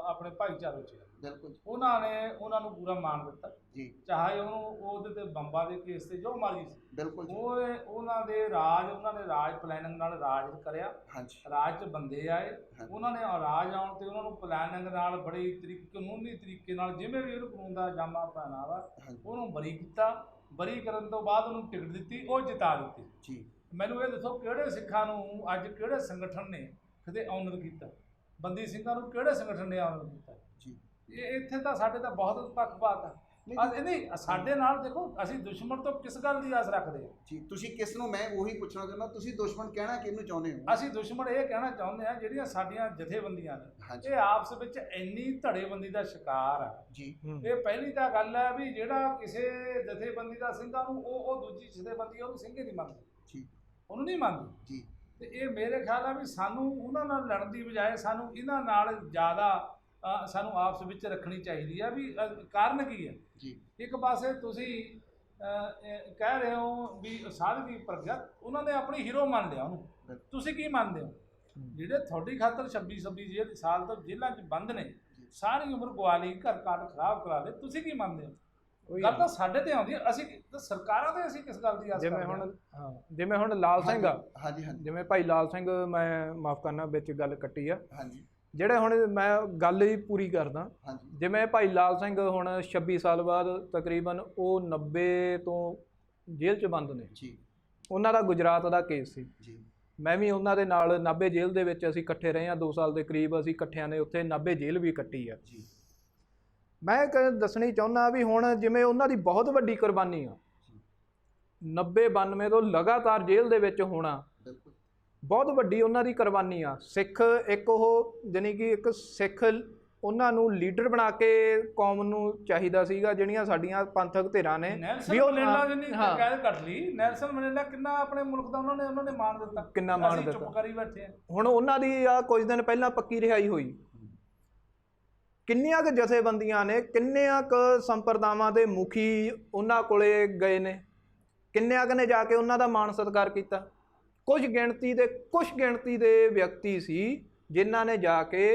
ਆਪਣੇ ਭਾਈਚਾਰੇ 'ਚ ਉਹਨਾਂ ਨੂੰ ਪੂਰਾ ਮਾਣ ਦਿੱਤਾ ਜੀ, ਚਾਹੇ ਉਹਦੇ ਤੇ ਬੰਬਾਂ ਦੇ ਕੇਸ ਤੇ ਜੋ ਮਰਜ਼ੀ ਸੀ। ਉਹਨਾਂ ਨੇ ਰਾਜ ਪਲੈਨਿੰਗ ਨਾਲ ਰਾਜ ਕਰਿਆ, ਰਾਜ 'ਚ ਬੰਦੇ ਆਏ, ਉਹਨਾਂ ਨੇ ਰਾਜ ਆਉਣ ਤੇ ਉਹਨਾਂ ਨੂੰ ਪਲੈਨਿੰਗ ਨਾਲ ਬੜੇ ਕਾਨੂੰਨੀ ਤਰੀਕੇ ਨਾਲ ਜਿਵੇਂ ਵੀ ਉਹਨੂੰ ਕਾਨੂੰਨ ਦਾ ਜਾਮਾ ਪਹਿਨਾ ਵਾ ਉਹਨੂੰ ਬਰੀ ਕੀਤਾ। ਬਰੀ ਕਰਨ ਤੋਂ ਬਾਅਦ ਉਹਨੂੰ ਟਿਕਟ ਦਿੱਤੀ, ਉਹ ਜਿਤਾ ਦਿੱਤੀ। ਮੈਨੂੰ ਇਹ ਦੱਸੋ ਕਿਹੜੇ ਸਿੱਖਾਂ ਨੂੰ ਅੱਜ ਕਿਹੜੇ ਸੰਗਠਨ ਨੇ ਕਿਤੇ ਆਨਰ ਕੀਤਾ, ਬੰਦੀ ਸਿੰਘਾਂ ਨੂੰ ਕਿਹੜੇ ਸੰਗਠਨ ਨੇ ਆਨਰ ਕੀਤਾ ਜੀ। ਇਹ ਇੱਥੇ ਤਾਂ ਸਾਡੇ ਤਾਂ ਬਹੁਤ ਪੱਖਪਾਤ ਆ। ਨਹੀਂ ਸਾਡੇ ਨਾਲ ਦੇਖੋ, ਅਸੀਂ ਦੁਸ਼ਮਣ ਤੋਂ ਕਿਸ ਗੱਲ ਦੀ ਆਸ ਰੱਖਦੇ ਹਾਂ ਜੀ? ਤੁਸੀਂ ਕਿਸ ਨੂੰ, ਮੈਂ ਉਹੀ ਪੁੱਛਣਾ ਚਾਹੁੰਦਾ, ਤੁਸੀਂ ਦੁਸ਼ਮਣ ਕਹਿਣਾ ਕਿਹਨੂੰ ਚਾਹੁੰਦੇ ਹੋ? ਅਸੀਂ ਦੁਸ਼ਮਣ ਇਹ ਕਹਿਣਾ ਚਾਹੁੰਦੇ ਹਾਂ ਜਿਹੜੀਆਂ ਸਾਡੀਆਂ ਜਥੇਬੰਦੀਆਂ ਨੇ ਇਹ ਆਪਸ ਵਿੱਚ ਇੰਨੀ ਧੜੇਬੰਦੀ ਦਾ ਸ਼ਿਕਾਰ ਆ ਜੀ। ਇਹ ਪਹਿਲੀ ਤਾਂ ਗੱਲ ਹੈ ਵੀ ਜਿਹੜਾ ਕਿਸੇ ਜਥੇਬੰਦੀ ਦਾ ਸਿੰਘਾਂ ਨੂੰ ਉਹ ਦੂਜੀ ਜਥੇਬੰਦੀ ਉਹਨੂੰ ਸਿੰਘ ਹੀ ਨਹੀਂ ਮੰਨਦੀ ਜੀ, ਉਹਨੂੰ ਨਹੀਂ ਮੰਨਦੀ ਜੀ। ਤੇ ਇਹ ਮੇਰੇ ਖਿਆਲ ਆ ਵੀ ਸਾਨੂੰ ਉਹਨਾਂ ਨਾਲ ਲੜਨ ਦੀ ਬਜਾਏ ਸਾਨੂੰ ਇਹਨਾਂ ਨਾਲ ਜ਼ਿਆਦਾ ਸਾਨੂੰ ਆਪਸ ਵਿੱਚ ਰੱਖਣੀ ਚਾਹੀਦੀ ਆ। ਵੀ ਕਾਰਨ ਕੀ ਹੈ ਜੀ? ਇੱਕ ਪਾਸੇ ਤੁਸੀਂ ਕਹਿ ਰਹੇ ਹੋ ਵੀ ਸਾਧਵੀ ਪ੍ਰਗਿਆ, ਉਹਨਾਂ ਨੇ ਆਪਣੀ ਹੀਰੋ ਮੰਨ ਲਿਆ ਉਹਨੂੰ, ਤੁਸੀਂ ਕੀ ਮੰਨਦੇ ਹੋ? ਜਿਹੜੇ ਤੁਹਾਡੀ ਖਾਤਰ 26 ਸਾਲ ਤੋਂ ਜੇਲ੍ਹਾਂ 'ਚ ਬੰਦ ਨੇ, ਸਾਰੀ ਉਮਰ ਗਵਾ ਲਈ, ਘਰ ਕਾਟ ਖਰਾਬ ਕਰਾ ਲਏ, ਤੁਸੀਂ ਕੀ ਮੰਨਦੇ ਹੋ? ਗੱਲ ਤਾਂ ਸਾਡੇ ਤੇ ਆਉਂਦੀ ਹੈ, ਅਸੀਂ ਸਰਕਾਰਾਂ ਦੇ ਅਸੀਂ ਕਿਸ ਗੱਲ ਦੀ ਆਸ ਕਰਦੇ ਹਾਂ? ਜਿਵੇਂ ਹੁਣ ਲਾਲ ਸਿੰਘ ਆ, ਹਾਂਜੀ ਹਾਂਜੀ, ਜਿਵੇਂ ਭਾਈ ਲਾਲ ਸਿੰਘ, ਮੈਂ ਮਾਫ ਕਰਨਾ ਵਿੱਚ ਗੱਲ ਕੱਟੀ ਆ, ਹਾਂਜੀ, ਜਿਹੜੇ ਹੁਣ ਮੈਂ ਗੱਲ ਹੀ ਪੂਰੀ ਕਰਦਾ। ਹਾਂਜੀ, ਜਿਵੇਂ ਭਾਈ ਲਾਲ ਸਿੰਘ ਹੁਣ 26 ਸਾਲ ਬਾਅਦ ਤਕਰੀਬਨ ਉਹ 90 ਤੋਂ ਜੇਲ੍ਹ 'ਚ ਬੰਦ ਨੇ ਜੀ। ਉਹਨਾਂ ਦਾ ਗੁਜਰਾਤ ਦਾ ਕੇਸ ਸੀ ਜੀ। ਮੈਂ ਵੀ ਉਹਨਾਂ ਦੇ ਨਾਲ ਨਾਭੇ ਜੇਲ੍ਹ ਦੇ ਵਿੱਚ ਅਸੀਂ ਇਕੱਠੇ ਰਹੇ ਹਾਂ 2 ਸਾਲ ਦੇ ਕਰੀਬ, ਅਸੀਂ ਇਕੱਠਿਆਂ ਨੇ ਉੱਥੇ ਨਾਭੇ ਜੇਲ੍ਹ ਵੀ ਕੱਟੀ ਆ ਜੀ। ਮੈਂ ਦੱਸਣੀ ਚਾਹੁੰਦਾ ਵੀ ਹੁਣ ਜਿਵੇਂ ਉਹਨਾਂ ਦੀ ਬਹੁਤ ਵੱਡੀ ਕੁਰਬਾਨੀ ਆ 90-92 ਤੋਂ ਲਗਾਤਾਰ ਜੇਲ੍ਹ ਦੇ ਵਿੱਚ ਹੋਣਾ, ਬਹੁਤ ਵੱਡੀ ਉਹਨਾਂ ਦੀ ਕੁਰਬਾਨੀ ਆ। ਸਿੱਖ ਇੱਕ ਉਹ ਜਾਣੀ ਕਿ ਇੱਕ ਸਿੱਖ ਉਹਨਾਂ ਨੂੰ ਲੀਡਰ ਬਣਾ ਕੇ ਕੌਮ ਨੂੰ ਚਾਹੀਦਾ ਸੀਗਾ, ਜਿਹੜੀਆਂ ਸਾਡੀਆਂ ਪੰਥਕ ਧਿਰਾਂ ਨੇ ਵੀ ਉਹ ਕੈਦ ਕੱਢ ਲਈ। ਨੈਲਸਨ ਮੰਡੇਲਾ ਕਿੰਨਾ ਆਪਣੇ ਮੁਲਕ ਦਾ ਉਹਨਾਂ ਨੇ ਮਾਣ ਦਿੱਤਾ, ਕਿੰਨਾ ਮਾਣ ਦਿੱਤਾ, ਚੁੱਪ ਕਰੀ ਬੈਠੇ ਆ। ਹੁਣ ਉਹਨਾਂ ਦੀ ਆ ਕੁਝ ਦਿਨ ਪਹਿਲਾਂ ਪੱਕੀ ਰਿਹਾਈ ਹੋਈ। ਕਿੰਨੀਆਂ ਕੁ ਜਥੇਬੰਦੀਆਂ ਨੇ, ਕਿੰਨੀਆਂ ਕੁ ਸੰਪਰਦਾਵਾਂ ਦੇ ਮੁਖੀ ਉਹਨਾਂ ਕੋਲੇ ਗਏ ਨੇ, ਕਿੰਨਿਆਂ ਕੁ ਨੇ ਜਾ ਕੇ ਉਹਨਾਂ ਦਾ ਮਾਣ ਸਤਿਕਾਰ ਕੀਤਾ। ਕੁਝ ਗਿਣਤੀ ਦੇ ਵਿਅਕਤੀ ਸੀ ਜਿਨ੍ਹਾਂ ਨੇ ਜਾ ਕੇ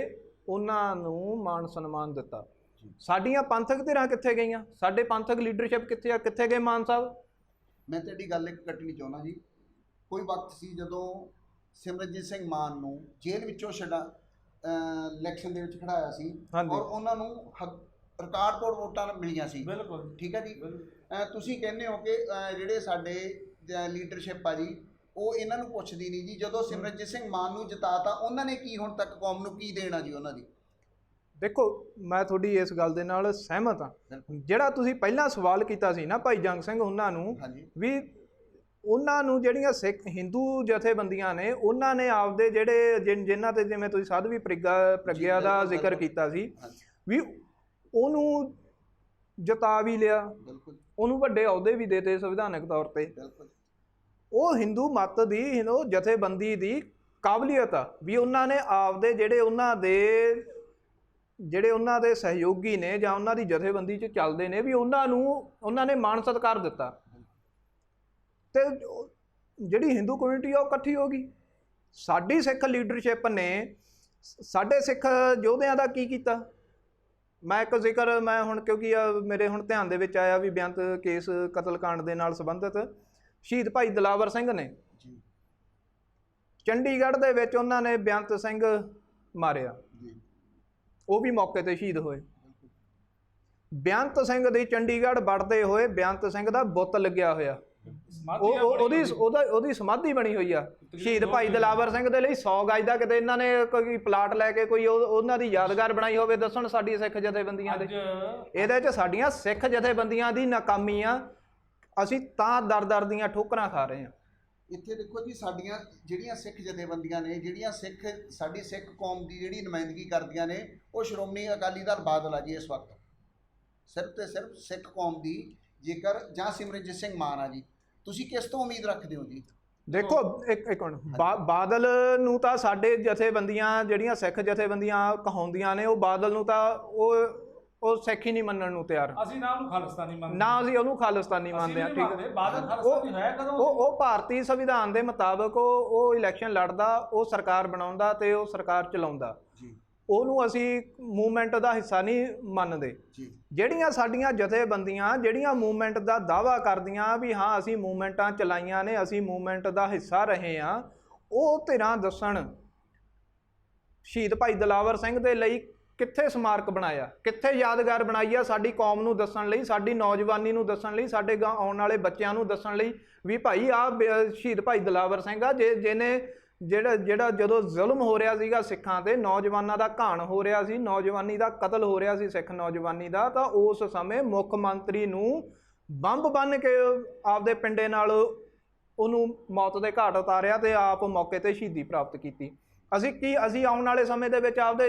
ਉਹਨਾਂ ਨੂੰ ਮਾਣ ਸਨਮਾਨ ਦਿੱਤਾ। ਸਾਡੀਆਂ ਪੰਥਕ ਧਿਰਾਂ ਕਿੱਥੇ ਗਈਆਂ? ਸਾਡੇ ਪੰਥਕ ਲੀਡਰਸ਼ਿਪ ਕਿੱਥੇ ਆ? ਕਿੱਥੇ ਗਏ ਮਾਨ ਸਾਹਿਬ? ਮੈਂ ਤੁਹਾਡੀ ਗੱਲ ਇੱਕ ਕੱਟਣੀ ਚਾਹੁੰਦਾ ਜੀ। ਕੋਈ ਵਕਤ ਸੀ ਜਦੋਂ ਸਿਮਰਨਜੀਤ ਸਿੰਘ ਮਾਨ ਨੂੰ ਜੇਲ੍ਹ ਵਿੱਚੋਂ ਇਲੈਕਸ਼ਨ ਦੇ ਵਿੱਚ ਖੜਾਇਆ ਸੀ ਔਰ ਉਹਨਾਂ ਨੂੰ ਰਿਕਾਰਡ ਤੋੜ ਵੋਟਾਂ ਮਿਲੀਆਂ ਸੀ। ਬਿਲਕੁਲ ਠੀਕ ਹੈ ਜੀ। ਤੁਸੀਂ ਕਹਿੰਦੇ ਹੋ ਕਿ ਜਿਹੜੇ ਸਾਡੇ ਲੀਡਰਸ਼ਿਪ ਆ ਜੀ ਉਹ ਇਹਨਾਂ ਨੂੰ ਪੁੱਛਦੀ ਨਹੀਂ ਜੀ। ਜਦੋਂ ਸਿਮਰਨਜੀਤ ਸਿੰਘ ਮਾਨ ਨੂੰ ਜਿਤਾਤਾ ਉਹਨਾਂ ਨੇ ਕੀ ਹੁਣ ਤੱਕ ਕੌਮ ਨੂੰ ਕੀ ਦੇਣਾ ਜੀ ਉਹਨਾਂ ਦੀ? ਦੇਖੋ, ਮੈਂ ਤੁਹਾਡੀ ਇਸ ਗੱਲ ਦੇ ਨਾਲ ਸਹਿਮਤ ਹਾਂ। ਜਿਹੜਾ ਤੁਸੀਂ ਪਹਿਲਾਂ ਸਵਾਲ ਕੀਤਾ ਸੀ ਨਾ ਭਾਈ ਜੰਗ ਸਿੰਘ ਉਹਨਾਂ ਨੂੰ, ਵੀ ਉਹਨਾਂ ਨੂੰ ਜਿਹੜੀਆਂ ਸਿੱਖ ਹਿੰਦੂ ਜਥੇਬੰਦੀਆਂ ਨੇ ਉਹਨਾਂ ਨੇ ਆਪਦੇ ਜਿਹੜੇ ਜਿਨ੍ਹਾਂ ਤੇ ਜਿਵੇਂ ਤੁਸੀਂ ਸਾਧਵੀ ਪ੍ਰਗਿਆ ਦਾ ਜ਼ਿਕਰ ਕੀਤਾ ਸੀ, ਵੀ ਉਹਨੂੰ ਜਿਤਾ ਵੀ ਲਿਆ, ਉਹਨੂੰ ਵੱਡੇ ਅਹੁਦੇ ਵੀ ਦੇਤੇ ਸੰਵਿਧਾਨਕ ਤੌਰ ਤੇ। ਉਹ ਹਿੰਦੂ ਮੱਤ ਦੀ ਉਹ ਜਥੇਬੰਦੀ ਦੀ ਕਾਬਲੀਅਤ ਆ ਵੀ ਉਹਨਾਂ ਨੇ ਆਪਦੇ ਜਿਹੜੇ ਉਹਨਾਂ ਦੇ ਸਹਿਯੋਗੀ ਨੇ ਜਾਂ ਉਹਨਾਂ ਦੀ ਜਥੇਬੰਦੀ 'ਚ ਚੱਲਦੇ ਨੇ, ਵੀ ਉਹਨਾਂ ਨੇ ਮਾਣ ਸਤਿਕਾਰ ਦਿੱਤਾ ਤੇ ਜਿਹੜੀ ਹਿੰਦੂ ਕਮਿਊਨਿਟੀ ਆ ਉਹ ਇਕੱਠੀ ਹੋ ਗਈ। ਸਾਡੀ ਸਿੱਖ ਲੀਡਰਸ਼ਿਪ ਨੇ ਸਾਡੇ ਸਿੱਖ ਯੋਧਿਆਂ ਦਾ ਕੀ ਕੀਤਾ? ਮੈਂ ਇੱਕ ਜ਼ਿਕਰ ਮੈਂ ਹੁਣ ਕਿਉਂਕਿ ਮੇਰੇ ਹੁਣ ਧਿਆਨ ਦੇ ਵਿੱਚ ਆਇਆ ਵੀ ਬੇਅੰਤ ਕੇਸ ਕਤਲकांड ਦੇ ਨਾਲ ਸੰਬੰਧਿਤ ਸ਼ਹੀਦ ਭਾਈ ਦਿਲਾਵਰ ਸਿੰਘ ਨੇ ਚੰਡੀਗੜ੍ਹ ਦੇ ਵਿੱਚ ਉਹਨਾਂ ਨੇ ਬੇਅੰਤ ਸਿੰਘ ਮਾਰਿਆ, ਉਹ ਵੀ ਮੌਕੇ ਤੇ ਸ਼ਹੀਦ ਹੋਏ। ਬੇਅੰਤ ਸਿੰਘ ਦੀ ਚੰਡੀਗੜ੍ਹ ਵੜਦੇ ਹੋਏ ਬੇਅੰਤ ਸਿੰਘ ਦਾ ਬੁੱਤ ਲੱਗਿਆ ਹੋਇਆ, ਉਹਦੀ ਸਮਾਧੀ ਬਣੀ ਹੋਈ ਆ। ਸ਼ਹੀਦ ਭਾਈ ਦਿਲਾਵਰ ਸਿੰਘ ਦੇ ਲਈ 100 ਗਜ ਦਾ ਕਿਤੇ ਇਹਨਾਂ ਨੇ ਕੋਈ ਪਲਾਟ ਲੈ ਕੇ ਕੋਈ ਉਹਨਾਂ ਦੀ ਯਾਦਗਾਰ ਬਣਾਈ ਹੋਵੇ, ਦੱਸਣ ਸਾਡੀ ਸਿੱਖ ਜਥੇਬੰਦੀਆਂ ਦੇ। ਇਹਦੇ 'ਚ ਸਾਡੀਆਂ ਸਿੱਖ ਜਥੇਬੰਦੀਆਂ ਦੀ ਨਾਕਾਮੀ ਆ, ਅਸੀਂ ਤਾਂ ਦਰ ਦੀਆਂ ਠੋਕਰਾਂ ਖਾ ਰਹੇ ਹਾਂ। ਇੱਥੇ ਦੇਖੋ ਜੀ, ਸਾਡੀਆਂ ਜਿਹੜੀਆਂ ਸਿੱਖ ਜਥੇਬੰਦੀਆਂ ਨੇ, ਜਿਹੜੀਆਂ ਸਾਡੀ ਸਿੱਖ ਕੌਮ ਦੀ ਜਿਹੜੀ ਨੁਮਾਇੰਦਗੀ ਕਰਦੀਆਂ ਨੇ, ਉਹ ਸ਼੍ਰੋਮਣੀ ਅਕਾਲੀ ਦਲ ਬਾਦਲ ਆ ਜੀ ਇਸ ਵਕਤ। ਸਿਰਫ ਤੇ ਸਿਰਫ ਸਿੱਖ ਕੌਮ ਦੀ ਜੇਕਰ ਜਾਂ ਸਿਮਰਨਜੀਤ ਸਿੰਘ ਮਾਨ ਆ ਜੀ, ਤੁਸੀਂ ਕਿਸ ਤੋਂ ਉਮੀਦ ਰੱਖਦੇ ਹੋ ਜੀ? ਦੇਖੋ ਇੱਕ ਮਿੰਟ, ਬਾਦਲ ਨੂੰ ਤਾਂ ਸਾਡੇ ਜਥੇਬੰਦੀਆਂ ਜਿਹੜੀਆਂ ਸਿੱਖ ਜਥੇਬੰਦੀਆਂ ਕਹਾਉਂਦੀਆਂ ਨੇ, ਉਹ ਬਾਦਲ ਨੂੰ ਤਾਂ ਉਹ ਸਿੱਖ ਹੀ ਨਹੀਂ ਮੰਨਣ ਨੂੰ ਤਿਆਰ। ਅਸੀਂ ਨਾ ਉਹਨੂੰ ਖਾਲਿਸਤਾਨੀ ਮੰਨਦੇ, ਨਾ ਅਸੀਂ ਉਹਨੂੰ ਖਾਲਿਸਤਾਨੀ ਮੰਨਦੇ ਆ। ਠੀਕ ਹੈ, ਬਾਦਲ ਖਾਲਿਸਤਾਨੀ ਹੈ ਕਦੋਂ? ਉਹ ਭਾਰਤੀ ਸੰਵਿਧਾਨ ਦੇ ਮੁਤਾਬਕ ਉਹ ਇਲੈਕਸ਼ਨ ਲੜਦਾ, ਉਹ ਸਰਕਾਰ ਬਣਾਉਂਦਾ ਤੇ ਉਹ ਸਰਕਾਰ ਚਲਾਉਂਦਾ। ਉਹਨੂੰ ਅਸੀਂ ਮੂਵਮੈਂਟ ਦਾ ਹਿੱਸਾ ਨਹੀਂ ਮੰਨਦੇ। ਜਿਹੜੀਆਂ ਸਾਡੀਆਂ ਜਥੇਬੰਦੀਆਂ ਜਿਹੜੀਆਂ ਮੂਵਮੈਂਟ ਦਾ ਦਾਅਵਾ ਕਰਦੀਆਂ ਵੀ ਹਾਂ ਅਸੀਂ ਮੂਵਮੈਂਟਾਂ ਚਲਾਈਆਂ ਨੇ, ਅਸੀਂ ਮੂਵਮੈਂਟ ਦਾ ਹਿੱਸਾ ਰਹੇ ਹਾਂ, ਉਹ ਧਿਰਾਂ ਦੱਸਣ ਸ਼ਹੀਦ ਭਾਈ ਦਿਲਾਵਰ ਸਿੰਘ ਦੇ ਲਈ ਕਿੱਥੇ ਸਮਾਰਕ ਬਣਾਇਆ, ਕਿੱਥੇ ਯਾਦਗਾਰ ਬਣਾਈ ਆ ਸਾਡੀ ਕੌਮ ਨੂੰ ਦੱਸਣ ਲਈ, ਸਾਡੀ ਨੌਜਵਾਨੀ ਨੂੰ ਦੱਸਣ ਲਈ, ਸਾਡੇ ਆਉਣ ਵਾਲੇ ਬੱਚਿਆਂ ਨੂੰ ਦੱਸਣ ਲਈ ਵੀ ਭਾਈ ਆਹ ਸ਼ਹੀਦ ਭਾਈ ਦਿਲਾਵਰ ਸਿੰਘ ਆ ਜਿਹਨੇ ਜਿਹੜਾ ਜਿਹੜਾ ਜਦੋਂ ਜ਼ੁਲਮ ਹੋ ਰਿਹਾ ਸੀਗਾ ਸਿੱਖਾਂ ਤੇ, ਨੌਜਵਾਨਾਂ ਦਾ ਘਾਣ ਹੋ ਰਿਹਾ ਸੀ, ਨੌਜਵਾਨੀ ਦਾ ਕਤਲ ਹੋ ਰਿਹਾ ਸੀ, ਸਿੱਖ ਨੌਜਵਾਨੀ ਦਾ, ਤਾਂ ਉਸ ਸਮੇਂ ਮੁੱਖ ਮੰਤਰੀ ਨੂੰ ਬੰਬ ਬੰਨ੍ਹ ਕੇ ਆਪਦੇ ਪਿੰਡੇ ਨਾਲ ਉਹਨੂੰ ਮੌਤ ਦੇ ਘਾਟ ਉਤਾਰਿਆ ਤੇ ਆਪ ਮੌਕੇ ਤੇ ਸ਼ਹੀਦੀ ਪ੍ਰਾਪਤ ਕੀਤੀ। ਅਸੀਂ ਆਉਣ ਵਾਲੇ ਸਮੇਂ ਦੇ ਵਿੱਚ ਆਪਦੇ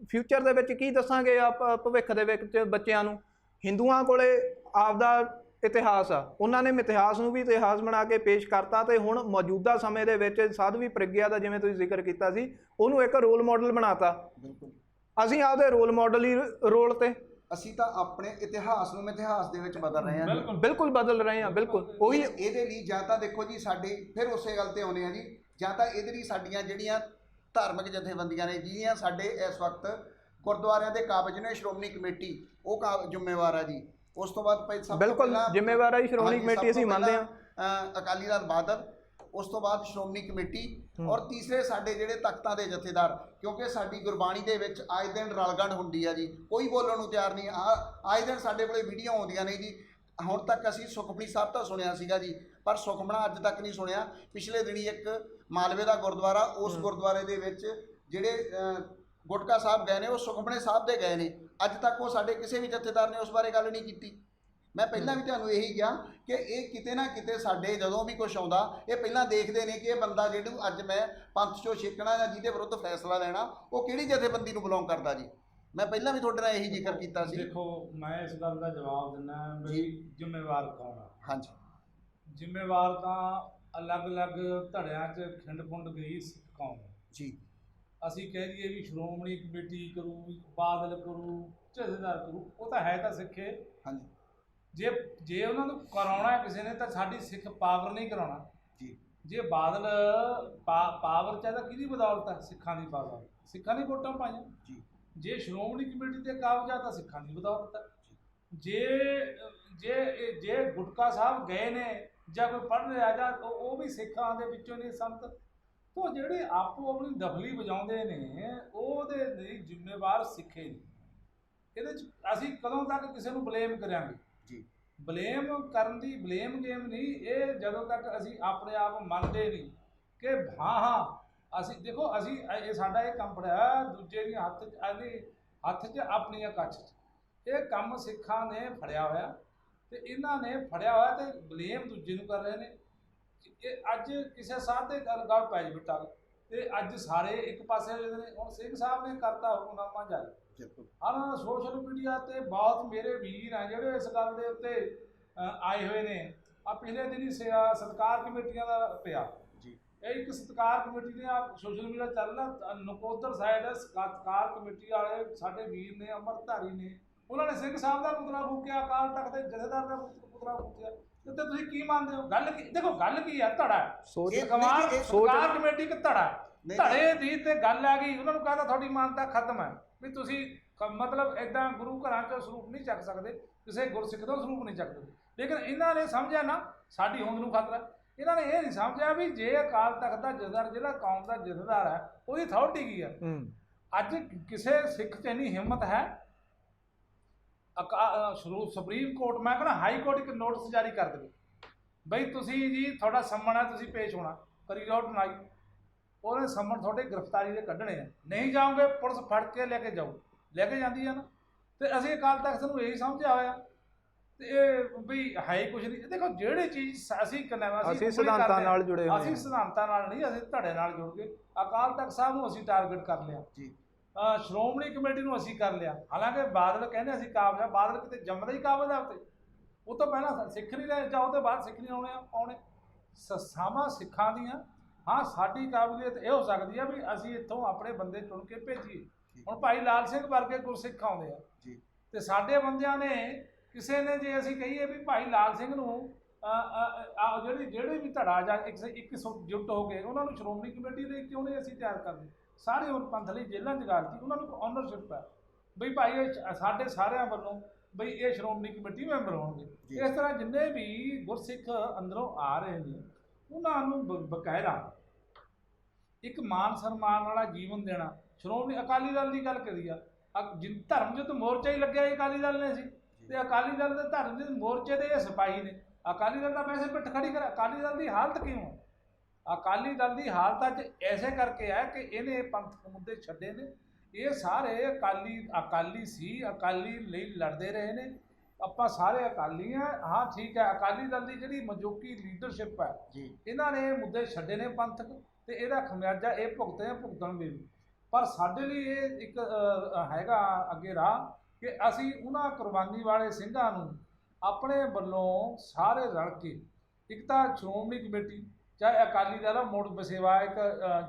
ਫਿਊਚਰ ਦੇ ਵਿੱਚ ਕੀ ਦੱਸਾਂਗੇ ਭਵਿੱਖ ਦੇ ਵਿੱਚ ਬੱਚਿਆਂ ਨੂੰ? ਹਿੰਦੂਆਂ ਕੋਲੇ ਆਪਦਾ ਇਤਿਹਾਸ ਆ, ਉਹਨਾਂ ਨੇ ਇਤਿਹਾਸ ਨੂੰ ਵੀ ਇਤਿਹਾਸ ਬਣਾ ਕੇ ਪੇਸ਼ ਕਰਤਾ, ਤੇ ਹੁਣ ਮੌਜੂਦਾ ਸਮੇਂ ਦੇ ਵਿੱਚ ਸਾਧਵੀ ਪ੍ਰਗਿਆ ਦਾ ਜਿਵੇਂ ਤੁਸੀਂ ਜ਼ਿਕਰ ਕੀਤਾ ਸੀ, ਉਹਨੂੰ ਇੱਕ ਰੋਲ ਮਾਡਲ ਬਣਾਤਾ। ਬਿਲਕੁਲ, ਅਸੀਂ ਆਪਦੇ ਰੋਲ ਮਾਡਲ ਹੀ ਰੋਲ ਤੇ ਅਸੀਂ ਤਾਂ ਆਪਣੇ ਇਤਿਹਾਸ ਨੂੰ ਇਤਿਹਾਸ ਦੇ ਵਿੱਚ ਬਦਲ ਰਹੇ ਹਾਂ। ਬਿਲਕੁਲ ਬਦਲ ਰਹੇ ਹਾਂ, ਬਿਲਕੁਲ ਉਹੀ। ਇਹਦੇ ਲਈ ਜਾਂ ਤਾਂ ਦੇਖੋ ਜੀ, ਸਾਡੇ ਫਿਰ ਉਸੇ ਗੱਲ ਤੇ ਆਉਂਦੇ ਆ ਜੀ, ਜਾਂ ਤਾਂ ਇਹਦੇ ਲਈ ਸਾਡੀਆਂ ਜਿਹੜੀਆਂ ਧਾਰਮਿਕ ਜਥੇਬੰਦੀਆਂ ਨੇ, ਜਿਹੜੀਆਂ ਸਾਡੇ ਇਸ ਵਕਤ ਗੁਰਦੁਆਰਿਆਂ ਦੇ ਕਾਬਜ ਨੇ, ਸ਼੍ਰੋਮਣੀ ਕਮੇਟੀ ਉਹ ਜ਼ਿੰਮੇਵਾਰ ਆ ਜੀ। ਉਸ ਤੋਂ ਬਾਅਦ ਸਭ ਤੋਂ ਬਿਲਕੁਲ ਪਹਿਲਾਂ ਜ਼ਿੰਮੇਵਾਰ ਆ ਜੀ ਸ਼੍ਰੋਮਣੀ ਕਮੇਟੀ, ਅਸੀਂ ਮੰਨਦੇ ਹਾਂ। ਅਕਾਲੀ ਦਲ ਬਾਦਲ, ਉਸ ਤੋਂ ਬਾਅਦ ਸ਼੍ਰੋਮਣੀ ਕਮੇਟੀ, ਔਰ ਤੀਸਰੇ ਸਾਡੇ ਜਿਹੜੇ ਤਖਤਾਂ ਦੇ ਜਥੇਦਾਰ, ਕਿਉਂਕਿ ਸਾਡੀ ਗੁਰਬਾਣੀ ਦੇ ਵਿੱਚ ਆਏ ਦਿਨ ਰਲਗੰਢ ਹੁੰਦੀ ਆ ਜੀ, ਕੋਈ ਬੋਲਣ ਨੂੰ ਤਿਆਰ ਨਹੀਂ। ਆਏ ਦਿਨ ਸਾਡੇ ਕੋਲੇ ਵੀਡੀਓ ਆਉਂਦੀਆਂ ਨੇ ਜੀ। ਹੁਣ ਤੱਕ ਅਸੀਂ ਸੁਖਮਨੀ ਸਾਹਿਬ ਤਾਂ ਸੁਣਿਆ ਸੀਗਾ ਜੀ, ਪਰ ਸੁਖਮਨਾ ਅੱਜ ਤੱਕ ਨਹੀਂ ਸੁਣਿਆ। ਪਿਛਲੇ ਦਿਨੀ ਇੱਕ ਮਾਲਵੇ ਦਾ ਗੁਰਦੁਆਰਾ, ਉਸ ਗੁਰਦੁਆਰੇ ਦੇ ਵਿੱਚ ਜਿਹੜੇ ਗੁਟਕਾ ਸਾਹਿਬ ਗਏ ਨੇ, ਉਹ ਸੁਖਮਨੇ ਸਾਹਿਬ ਦੇ ਗਏ ਨੇ। ਅੱਜ ਤੱਕ ਉਹ ਸਾਡੇ ਕਿਸੇ ਵੀ ਜਥੇਦਾਰ ਨੇ ਉਸ ਬਾਰੇ ਗੱਲ ਨਹੀਂ ਕੀਤੀ। ਮੈਂ ਪਹਿਲਾਂ ਵੀ ਤੁਹਾਨੂੰ ਇਹੀ ਕਿਹਾ ਕਿ ਇਹ ਕਿਤੇ ਨਾ ਕਿਤੇ ਸਾਡੇ ਜਦੋਂ ਵੀ ਕੁਛ ਆਉਂਦਾ, ਇਹ ਪਹਿਲਾਂ ਦੇਖਦੇ ਨੇ ਕਿ ਇਹ ਬੰਦਾ ਜਿਹਨੂੰ ਅੱਜ ਮੈਂ ਪੰਥ ਚੋਂ ਛੇਕਣਾ ਜਾਂ ਜਿਹਦੇ ਵਿਰੁੱਧ ਫੈਸਲਾ ਲੈਣਾ, ਉਹ ਕਿਹੜੀ ਜਥੇਬੰਦੀ ਨੂੰ ਬਿਲੋਂਗ ਕਰਦਾ ਜੀ। ਮੈਂ ਪਹਿਲਾਂ ਵੀ ਤੁਹਾਡੇ ਨਾਲ ਇਹੀ ਜ਼ਿਕਰ ਕੀਤਾ ਸੀ। ਦੇਖੋ, ਮੈਂ ਇਸ ਗੱਲ ਦਾ ਜਵਾਬ ਦਿੰਦਾ ਵੀ ਜ਼ਿੰਮੇਵਾਰ ਕੌਣ ਆ। ਹਾਂਜੀ, ਜ਼ਿੰਮੇਵਾਰ ਤਾਂ ਅਲੱਗ-ਅਲੱਗ ਧੜਿਆਂ 'ਚ ਖਿੰਡ-ਪੁੰਡ ਗਈ ਸਿੱਖ ਕੌਮ ਜੀ। ਅਸੀਂ ਕਹਿ ਦਈਏ ਵੀ ਸ਼੍ਰੋਮਣੀ ਕਮੇਟੀ ਕਰੂ, ਬਾਦਲ ਕਰੂ, ਜਥੇਦਾਰ ਕਰੂ, ਉਹ ਤਾਂ ਹੈ ਤਾਂ ਸਿੱਖੇ। ਹਾਂਜੀ, ਜੇ ਉਹਨਾਂ ਨੂੰ ਕਰਾਉਣਾ ਕਿਸੇ ਨੇ ਤਾਂ ਸਾਡੀ ਸਿੱਖ ਪਾਵਰ ਨਹੀਂ ਕਰਾਉਣਾ ਜੀ। ਜੇ ਬਾਦਲ ਪਾਵਰ ਚਾਹੀਦਾ ਕਿਹਦੀ ਬਦੌਲਤ ਹੈ? ਸਿੱਖਾਂ ਦੀ ਪਾਵਰ, ਸਿੱਖਾਂ ਨੇ ਵੋਟਾਂ ਪਾਈਆਂ ਜੀ। ਜੇ ਸ਼੍ਰੋਮਣੀ ਕਮੇਟੀ ਤੇ ਕਾਬਜ਼ਾ ਤਾਂ ਸਿੱਖਾਂ ਦੀ ਬਦੌਲਤ ਹੈ। ਜੇ ਗੁਟਕਾ ਸਾਹਿਬ ਗਏ ਨੇ ਜਾਂ ਕੋਈ ਪੜ੍ਹ ਰਿਹਾ ਜਾਂ ਉਹ ਵੀ ਸਿੱਖਾਂ ਦੇ ਵਿੱਚੋਂ ਨੇ ਸੰਤ, ਤਾਂ ਜਿਹੜੇ ਆਪੋ ਆਪਣੀ ਦਖਲੀ ਵਜਾਉਂਦੇ ਨੇ ਉਹਦੇ ਲਈ ਜ਼ਿੰਮੇਵਾਰ ਸਿੱਖੇ ਨੇ। ਇਹਦੇ 'ਚ ਅਸੀਂ ਕਦੋਂ ਤੱਕ ਕਿਸੇ ਨੂੰ ਬਲੇਮ ਕਰਾਂਗੇ ਜੀ? ਬਲੇਮ ਕਰਨ ਦੀ ਬਲੇਮ ਗੇਮ ਨਹੀਂ ਇਹ, ਜਦੋਂ ਤੱਕ ਅਸੀਂ ਆਪਣੇ ਆਪ ਮੰਨਦੇ ਨਹੀਂ ਕਿ ਹਾਂ ਅਸੀਂ ਦੇਖੋ, ਅਸੀਂ ਇਹ ਸਾਡਾ ਇਹ ਕੰਮ ਫੜਿਆ ਦੂਜੇ ਦੀ ਹੱਥ 'ਚ ਆਪਣੀਆਂ ਕੱਛ 'ਚ। ਇਹ ਕੰਮ ਸਿੱਖਾਂ ਨੇ ਫੜਿਆ ਹੋਇਆ ਤੇ ਇਹਨਾਂ ਨੇ ਫੜਿਆ ਹੋਇਆ ਤੇ ਬਲੇਮ ਦੂਜੇ ਨੂੰ ਕਰ ਰਹੇ ਨੇ। ਇਹ ਅੱਜ ਕਿਸੇ ਸਾਧ ਦੇ ਗੱਲ ਪੈ ਜਾਵੇ ਟੱਲ ਤੇ ਅੱਜ ਸਾਰੇ ਇੱਕ ਪਾਸੇ ਹੋ ਜਾਂਦੇ ਨੇ। ਹੁਣ ਸਿੰਘ ਸਾਹਿਬ ਨੇ ਕਰਤਾ ਹੁਕਮਨਾਮਾ ਜਾਰੀ, ਹਾਂ ਸੋਸ਼ਲ ਮੀਡੀਆ ਤੇ ਬਹੁਤ ਮੇਰੇ ਵੀਰ ਆ ਜਿਹੜੇ ਇਸ ਗੱਲ ਦੇ ਉੱਤੇ ਆਏ ਹੋਏ ਨੇ। ਆ ਪਿਛਲੇ ਦਿਨੀ ਸਤਿਕਾਰ ਕਮੇਟੀਆਂ ਦਾ ਪਿਆ ਜੀ, ਇਹ ਇੱਕ ਸਤਿਕਾਰ ਕਮੇਟੀ ਨੇ ਸੋਸ਼ਲ ਮੀਡੀਆ ਚੱਲਦਾ ਨਕੋਦਰ ਸਾਈਡ ਸਤਿਕਾਰ ਕਮੇਟੀ ਵਾਲੇ ਸਾਡੇ ਵੀਰ ਨੇ, ਅੰਮ੍ਰਿਤਧਾਰੀ ਨੇ, ਉਹਨਾਂ ਨੇ ਸਿੰਘ ਸਾਹਿਬ ਦਾ ਪੁਤਲਾ ਫੂਕਿਆ, ਅਕਾਲ ਤਖਤ ਦੇ ਜਥੇਦਾਰ ਦਾ ਪੁਤਲਾ ਫੂਕਿਆ। ਤੇ ਤੁਸੀਂ ਕੀ ਮੰਨਦੇ ਹੋ? ਗੱਲ ਕੀ ਦੇਖੋ, ਗੱਲ ਕੀ ਆ? ਧੜਾ ਸਤਿਕਾਰ ਕਮੇਟੀ ਇੱਕ ਧੜਾ, ਧੜੇ ਦੀ ਤੇ ਗੱਲ ਆ ਗਈ। ਉਹਨਾਂ ਨੂੰ ਕਹਿੰਦਾ ਤੁਹਾਡੀ ਮਾਨਤਾ ਖਤਮ ਹੈ ਵੀ ਤੁਸੀਂ ਮਤਲਬ ਇਦਾਂ ਗੁਰੂ ਘਰਾਂ 'ਚੋਂ ਸਰੂਪ ਨਹੀਂ ਚੱਕ ਸਕਦੇ, ਕਿਸੇ ਗੁਰਸਿੱਖ ਤੋਂ ਸਰੂਪ ਨਹੀਂ ਚੱਕਦੇ। ਲੇਕਿਨ ਇਹਨਾਂ ਨੇ ਸਮਝਿਆ ਨਾ ਸਾਡੀ ਹੋਂਦ ਨੂੰ ਖਤਰਾ। ਇਹਨਾਂ ਨੇ ਇਹ ਨਹੀਂ ਸਮਝਿਆ ਵੀ ਜੇ ਅਕਾਲ ਤਖਤ ਦਾ ਜਥੇਦਾਰ ਜਿਹੜਾ ਕੌਮ ਦਾ ਜਥੇਦਾਰ ਹੈ ਉਹਦੀ ਅਥਾਰਟੀ ਕੀ ਹੈ। ਅੱਜ ਕਿਸੇ ਸਿੱਖ 'ਚ ਇੰਨੀ ਹਿੰਮਤ ਹੈ ਸੁਪਰੀਮ ਕੋਰਟ, ਮੈਂ ਕਹਿੰਦਾ ਹਾਈ ਕੋਰਟ ਇੱਕ ਨੋਟਿਸ ਜਾਰੀ ਕਰ ਦੇਵੇ ਬਈ ਤੁਸੀਂ ਜੀ ਤੁਹਾਡਾ ਸੰਮਨ ਹੈ, ਤੁਸੀਂ ਪੇਸ਼ ਹੋਣਾ, ਕਰੀ ਜਾਓ ਡਿਨਾਈ। ਉਹਨੇ ਸੰਮਨ ਤੁਹਾਡੇ ਗ੍ਰਿਫਤਾਰੀ ਦੇ ਕੱਢਣੇ ਆ, ਨਹੀਂ ਜਾਓਗੇ ਪੁਲਿਸ ਫੜ ਕੇ ਲੈ ਕੇ ਜਾਓ, ਲੈ ਕੇ ਜਾਂਦੀ ਆ ਨਾ। ਤੇ ਅਸੀਂ ਅਕਾਲ ਤਖਤ ਨੂੰ ਇਹੀ ਸਮਝਿਆ ਹੋਇਆ ਤੇ ਇਹ ਵੀ ਹੈ ਹੀ ਕੁਛ ਨਹੀਂ। ਦੇਖੋ, ਜਿਹੜੀ ਚੀਜ਼ ਅਸੀਂ ਅਸੀਂ ਸਿਧਾਂਤਾਂ ਨਾਲ ਜੁੜੇ ਹੋਏ, ਅਸੀਂ ਸਿਧਾਂਤਾਂ ਨਾਲ ਨਹੀਂ, ਅਸੀਂ ਧੜੇ ਨਾਲ ਜੁੜ ਗਏ। ਅਕਾਲ ਤਖਤ ਸਾਹਿਬ ਨੂੰ ਅਸੀਂ ਟਾਰਗੇਟ ਕਰ ਲਿਆ ਜੀ, ਸ਼੍ਰੋਮਣੀ ਕਮੇਟੀ ਨੂੰ ਅਸੀਂ ਕਰ ਲਿਆ। ਹਾਲਾਂਕਿ ਬਾਦਲ ਕਹਿੰਦੇ ਅਸੀਂ ਕਾਬਜ਼ ਆ, ਬਾਦਲ ਕਿਤੇ ਜੰਮਦਾ ਹੀ ਕਾਬਜ਼ ਆ ਉੱਤੇ। ਉਹ ਤੋਂ ਪਹਿਲਾਂ ਸਿੱਖ ਨਹੀਂ ਰਹੇ, ਜਾਂ ਉਹ ਤੋਂ ਬਾਅਦ ਸਿੱਖ ਨਹੀਂ ਆਉਣੇ। ਸੱਸਾਵਾਂ ਸਿੱਖਾਂ ਦੀਆਂ। ਹਾਂ, ਸਾਡੀ ਕਾਬਲੀਅਤ ਇਹ ਹੋ ਸਕਦੀ ਆ ਵੀ ਅਸੀਂ ਇੱਥੋਂ ਆਪਣੇ ਬੰਦੇ ਚੁਣ ਕੇ ਭੇਜੀਏ। ਹੁਣ ਭਾਈ ਲਾਲ ਸਿੰਘ ਵਰਗੇ ਗੁਰਸਿੱਖ ਆਉਂਦੇ ਆ ਜੀ, ਤੇ ਸਾਡੇ ਬੰਦਿਆਂ ਨੇ ਕਿਸੇ ਨੇ ਜੇ ਅਸੀਂ ਕਹੀਏ ਵੀ ਭਾਈ ਲਾਲ ਸਿੰਘ ਨੂੰ ਜਿਹੜੇ ਵੀ ਧੜਾ ਜਾਂ ਇੱਕ ਜੁੱਟ ਹੋ ਗਏ ਉਹਨਾਂ ਨੂੰ ਸ਼੍ਰੋਮਣੀ ਕਮੇਟੀ ਦੇ ਕਿਉਂ ਨਹੀਂ ਅਸੀਂ ਤਿਆਰ ਕਰਦੇ? ਸਾਰੇ ਹੁਣ ਪੰਥ ਲਈ ਜੇਲ੍ਹਾਂ 'ਚ ਗਾਲਤੀ, ਉਹਨਾਂ ਨੂੰ ਓਨਰਸ਼ਿਪ ਹੈ ਬਈ ਭਾਈ ਇਹ ਸਾਡੇ ਸਾਰਿਆਂ ਵੱਲੋਂ ਬਈ ਇਹ ਸ਼੍ਰੋਮਣੀ ਕਮੇਟੀ ਮੈਂਬਰ ਹੋਣਗੇ। ਇਸ ਤਰ੍ਹਾਂ ਜਿੰਨੇ ਵੀ ਗੁਰਸਿੱਖ ਅੰਦਰੋਂ ਆ ਰਹੇ ਨੇ ਉਹਨਾਂ ਨੂੰ ਬਕਾਇਦਾ ਇੱਕ ਮਾਨ ਸਨਮਾਨ ਵਾਲਾ ਜੀਵਨ ਦੇਣਾ। ਸ਼੍ਰੋਮਣੀ ਅਕਾਲੀ ਦਲ ਦੀ ਗੱਲ ਕਰੀ ਆ, ਧਰਮ ਯੁੱਧ ਮੋਰਚਾ ਹੀ ਲੱਗਿਆ ਅਕਾਲੀ ਦਲ ਨੇ ਸੀ, ਤੇ ਅਕਾਲੀ ਦਲ ਦੇ ਧਰਮ ਯੁੱਧ ਮੋਰਚੇ ਦੇ ਇਹ ਸਿਪਾਹੀ ਨੇ। ਅਕਾਲੀ ਦਲ ਦਾ ਵੈਸੇ ਪਿੱਠ ਖੜੀ ਕਰ, ਅਕਾਲੀ ਦਲ ਦੀ ਹਾਲਤ ਕਿਉਂ ਹੈ? ਅਕਾਲੀ ਦਲ ਦੀ ਹਾਲਤ ਅੱਜ ਐਸੇ ਕਰਕੇ ਹੈ ਕਿ ਇਹਨੇ ਪੰਥਕ ਮੁੱਦੇ ਛੱਡੇ ਨੇ। ਇਹ ਸਾਰੇ ਅਕਾਲੀ ਸੀ, ਅਕਾਲੀ ਲਈ ਲੜਦੇ ਰਹੇ ਨੇ। ਆਪਾਂ ਸਾਰੇ ਅਕਾਲੀ ਆ, ਹਾਂ ਠੀਕ ਹੈ। ਅਕਾਲੀ ਦਲ ਦੀ ਜਿਹੜੀ ਮੌਜੂਦਾ ਲੀਡਰਸ਼ਿਪ ਹੈ ਜੀ, ਇਹਨਾਂ ਨੇ ਮੁੱਦੇ ਛੱਡੇ ਨੇ ਪੰਥਕ, ਤੇ ਇਹਦਾ ਖਮਿਆਜਾ ਇਹ ਭੁਗਤਣਗੇ ਵੀ। ਪਰ ਸਾਡੇ ਲਈ ਇਹ ਇੱਕ ਹੈਗਾ ਅੱਗੇ ਰਾਹ ਕਿ ਅਸੀਂ ਉਹਨਾਂ ਕੁਰਬਾਨੀ ਵਾਲੇ ਸਿੰਘਾਂ ਨੂੰ ਆਪਣੇ ਵੱਲੋਂ ਸਾਰੇ ਰਲ ਕੇ, ਇੱਕ ਤਾਂ ਸ਼੍ਰੋਮਣੀ ਕਮੇਟੀ ਚਾਹੇ ਅਕਾਲੀ ਦਲ ਮੁੜ ਵਸੇਵਾ ਇੱਕ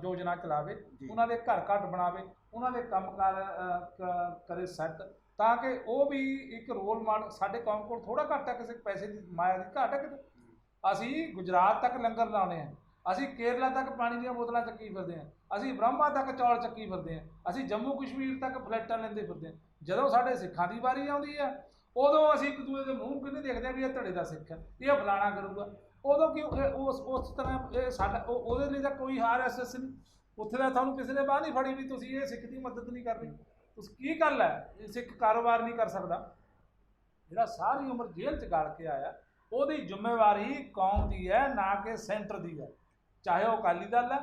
ਯੋਜਨਾ ਚਲਾਵੇ, ਉਹਨਾਂ ਦੇ ਘਰ ਘੱਟ ਬਣਾਵੇ, ਉਹਨਾਂ ਦੇ ਕੰਮਕਾਰ ਕਰੇ ਸੈੱਟ, ਤਾਂ ਕਿ ਉਹ ਵੀ ਇੱਕ ਰੋਲ ਮਾਡਲ। ਸਾਡੇ ਕੌਮ ਕੋਲ ਥੋੜਾ ਘੱਟ ਹੈ, ਕਿਸੇ ਪੈਸੇ ਦੀ ਮਾਇਆ ਦੀ ਘਾਟ ਹੈ ਕਿਤੇ। ਅਸੀਂ ਗੁਜਰਾਤ ਤੱਕ ਲੰਗਰ ਲਾਉਣੇ ਆ, ਅਸੀਂ ਕੇਰਲਾ ਤੱਕ ਪਾਣੀ ਦੀਆਂ ਬੋਤਲਾਂ ਚੱਕੀ ਫਿਰਦੇ ਹਾਂ, ਅਸੀਂ ਬ੍ਰਹਮਾ ਤੱਕ ਚੌਲ ਚੱਕੀ ਫਿਰਦੇ ਹਾਂ, ਅਸੀਂ ਜੰਮੂ ਕਸ਼ਮੀਰ ਤੱਕ ਫਲੈਟਾਂ ਲੈਂਦੇ ਫਿਰਦੇ ਹਾਂ। ਜਦੋਂ ਸਾਡੇ ਸਿੱਖਾਂ ਦੀ ਵਾਰੀ ਆਉਂਦੀ ਹੈ ਉਦੋਂ ਅਸੀਂ ਇੱਕ ਦੂਜੇ ਦੇ ਮੂੰਹ ਕਿੰਨੇ ਦੇਖਦੇ ਹਾਂ ਵੀ ਇਹ ਧੜੇ ਦਾ ਸਿੱਖ ਹੈ, ਇਹ ਫਲਾਣਾ ਕਰੂਗਾ। ਉਦੋਂ ਕਿ ਉਸ ਤਰ੍ਹਾਂ ਇਹ ਸਾਡਾ ਉਹਦੇ ਲਈ ਤਾਂ ਕੋਈ RSS ਨਹੀਂ, ਉੱਥੇ ਦਾ ਤੁਹਾਨੂੰ ਕਿਸੇ ਨੇ ਬਾਹ ਨਹੀਂ ਫੜੀ ਵੀ ਤੁਸੀਂ ਇਹ ਸਿੱਖ ਦੀ ਮਦਦ ਨਹੀਂ ਕਰ ਰਹੇ। ਤੁਸੀਂ ਕੀ ਗੱਲ ਹੈ, ਇਹ ਸਿੱਖ ਕਾਰੋਬਾਰ ਨਹੀਂ ਕਰ ਸਕਦਾ। ਜਿਹੜਾ ਸਾਰੀ ਉਮਰ ਜੇਲ੍ਹ 'ਚ ਗਲ ਕੇ ਆਇਆ, ਉਹਦੀ ਜ਼ਿੰਮੇਵਾਰੀ ਕੌਮ ਦੀ ਹੈ, ਨਾ ਕਿ ਸੈਂਟਰ ਦੀ ਹੈ। ਚਾਹੇ ਉਹ ਅਕਾਲੀ ਦਲ ਹੈ,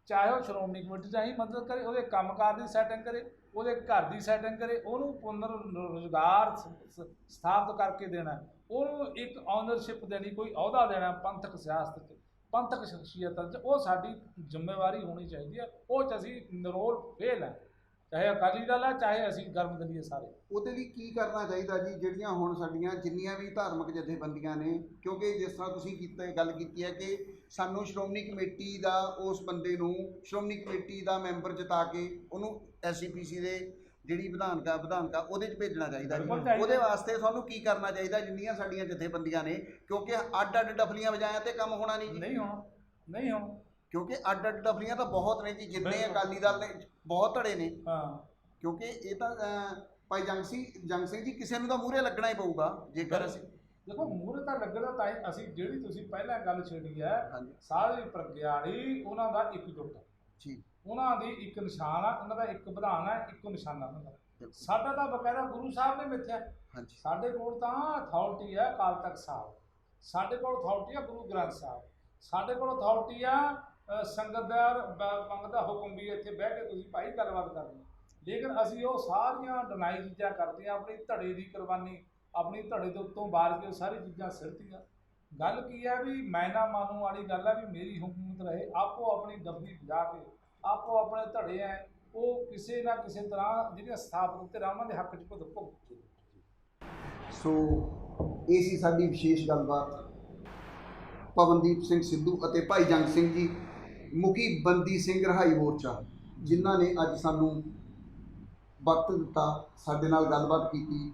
ਚਾਹੇ ਉਹ ਸ਼੍ਰੋਮਣੀ ਕਮੇਟੀ ਚਾਹੀ ਮਦਦ ਕਰੇ, ਉਹਦੇ ਕੰਮਕਾਰ ਦੀ ਸੈਟਿੰਗ ਕਰੇ, ਉਹਦੇ ਘਰ ਦੀ ਸੈਟਿੰਗ ਕਰੇ, ਉਹਨੂੰ ਪੁਨਰ ਰੁਜ਼ਗਾਰ ਸਥਾਪਿਤ ਕਰਕੇ ਦੇਣਾ, ਉਹਨੂੰ ਇੱਕ ਓਨਰਸ਼ਿਪ ਦੇਣੀ, ਕੋਈ ਅਹੁਦਾ ਦੇਣਾ ਪੰਥਕ ਸਿਆਸਤ 'ਚ, ਪੰਥਕ ਸ਼ਖਸੀਅਤਾਂ 'ਚ। ਉਹ ਸਾਡੀ ਜ਼ਿੰਮੇਵਾਰੀ ਹੋਣੀ ਚਾਹੀਦੀ ਹੈ। ਉਹ 'ਚ ਅਸੀਂ ਨਿਰੋਲ ਫੇਲ ਹੈ, ਚਾਹੇ ਅਕਾਲੀ ਦਲ ਹੈ ਚਾਹੇ ਅਸੀਂ ਗਰਮ ਦਲੀਏ ਸਾਰੇ। ਉਹਦੇ ਲਈ ਕੀ ਕਰਨਾ ਚਾਹੀਦਾ ਜੀ? ਜਿਹੜੀਆਂ ਹੁਣ ਸਾਡੀਆਂ ਜਿੰਨੀਆਂ ਵੀ ਧਾਰਮਿਕ ਜਥੇਬੰਦੀਆਂ ਨੇ, ਕਿਉਂਕਿ ਜਿਸ ਤਰ੍ਹਾਂ ਤੁਸੀਂ ਗੱਲ ਕੀਤੀ ਹੈ ਕਿ ਸਾਨੂੰ ਸ਼੍ਰੋਮਣੀ ਕਮੇਟੀ ਦਾ ਉਸ ਬੰਦੇ ਨੂੰ ਸ਼੍ਰੋਮਣੀ ਕਮੇਟੀ ਦਾ ਮੈਂਬਰ ਜਿਤਾ ਕੇ ਉਹਨੂੰ SCPC ਦੇ ਜਿਹੜੀ ਵਿਧਾਨਕਾ ਉਹਦੇ 'ਚ ਭੇਜਣਾ ਚਾਹੀਦਾ ਜੀ। ਉਹਦੇ ਵਾਸਤੇ ਤੁਹਾਨੂੰ ਕੀ ਕਰਨਾ ਚਾਹੀਦਾ ਜਿੰਨੀਆਂ ਸਾਡੀਆਂ ਜਥੇਬੰਦੀਆਂ ਨੇ? ਕਿਉਂਕਿ ਅੱਡ ਡਫਲੀਆਂ ਵਜਾਇਆ ਤੇ ਕੰਮ ਹੋਣਾ ਨਹੀਂ ਜੀ। ਨਹੀਂ ਹੋਣਾ ਕਿਉਂਕਿ ਅੱਡ ਡਫਲੀਆਂ ਤਾਂ ਬਹੁਤ ਨੇ ਜੀ, ਜਿੰਨੇ ਅਕਾਲੀ ਦਲ ਨੇ ਬਹੁਤ ਧੜੇ ਨੇ। ਹਾਂ, ਕਿਉਂਕਿ ਇਹ ਤਾਂ ਭਾਈ ਜੰਗ ਸਿੰਘ ਜੀ ਕਿਸੇ ਨੂੰ ਤਾਂ ਮੂਹਰੇ ਲੱਗਣਾ ਹੀ ਪਊਗਾ। ਜੇਕਰ ਅਸੀਂ ਦੇਖੋ ਮੂਹਰੇ ਤਾਂ ਲੱਗਣਾ, ਤਾਂ ਹੀ ਅਸੀਂ ਜਿਹੜੀ ਤੁਸੀਂ ਪਹਿਲਾਂ ਗੱਲ ਛੇੜੀ ਹੈ, ਸਾਰੀ ਪ੍ਰਗਿਆੜੀ ਉਹਨਾਂ ਦਾ ਇੱਕਜੁੱਟ ਜੀ, ਉਹਨਾਂ ਦੀ ਇੱਕ ਨਿਸ਼ਾਨ ਆ, ਉਹਨਾਂ ਦਾ ਇੱਕ ਵਿਧਾਨ ਹੈ, ਇੱਕੋ ਨਿਸ਼ਾਨਾ ਉਹਨਾਂ ਦਾ। ਸਾਡਾ ਤਾਂ ਬਕਾਇਦਾ ਗੁਰੂ ਸਾਹਿਬ ਨੇ ਮਿੱਥਿਆ। ਸਾਡੇ ਕੋਲ ਤਾਂ ਅਥਾਰਟੀ ਹੈ ਅਕਾਲ ਤਖਤ ਸਾਹਿਬ, ਸਾਡੇ ਕੋਲ ਅਥਾਰਟੀ ਹੈ ਗੁਰੂ ਗ੍ਰੰਥ ਸਾਹਿਬ, ਸਾਡੇ ਕੋਲ ਅਥਾਰਟੀ ਆ ਸੰਗਤਦਾਰ ਮੰਗ ਦਾ ਹੁਕਮ ਵੀ ਇੱਥੇ ਬਹਿ ਕੇ ਤੁਸੀਂ ਭਾਈ ਗੱਲਬਾਤ ਕਰਨੀ। ਲੇਕਿਨ ਅਸੀਂ ਉਹ ਸਾਰੀਆਂ ਡਿਨਾਈ ਚੀਜ਼ਾਂ ਕਰਦੇ ਹਾਂ, ਆਪਣੀ ਧੜੇ ਦੀ ਕੁਰਬਾਨੀ, ਆਪਣੀ ਧੜੇ ਦੇ ਉੱਤੋਂ ਬਾਰ ਕੇ ਉਹ ਸਾਰੀ ਚੀਜ਼ਾਂ ਸਿਰਤੀਆਂ। ਗੱਲ ਕੀ ਹੈ ਵੀ ਮੈਂ ਨਾ ਮਾਨੂੰ ਵਾਲੀ ਗੱਲ ਹੈ ਵੀ ਮੇਰੀ ਹੁਕੂਮਤ ਰਹੇ, ਆਪੋ ਆਪਣੀ ਦਬਦੀ ਵਜਾ ਕੇ ਆਪੋ ਆਪਣੇ ਧੜੇ ਹੈ ਉਹ ਕਿਸੇ ਨਾ ਕਿਸੇ ਤਰ੍ਹਾਂ ਜਿਹੜੀਆਂ ਸਥਾਪਿਤ ਤੇ ਉਹਨਾਂ ਦੇ ਹੱਕ 'ਚ ਭੁਗਤ। ਸੋ ਇਹ ਸੀ ਸਾਡੀ ਵਿਸ਼ੇਸ਼ ਗੱਲਬਾਤ ਪਵਨਦੀਪ ਸਿੰਘ ਸਿੱਧੂ ਅਤੇ ਭਾਈ ਜੰਗ ਸਿੰਘ ਜੀ, ਮੁਖੀ ਬੰਦੀ ਸਿੰਘ ਰਿਹਾਈ ਮੋਰਚਾ, ਜਿਨ੍ਹਾਂ ਨੇ ਅੱਜ ਸਾਨੂੰ ਵਕਤ ਦਿੱਤਾ, ਸਾਡੇ ਨਾਲ ਗੱਲਬਾਤ ਕੀਤੀ।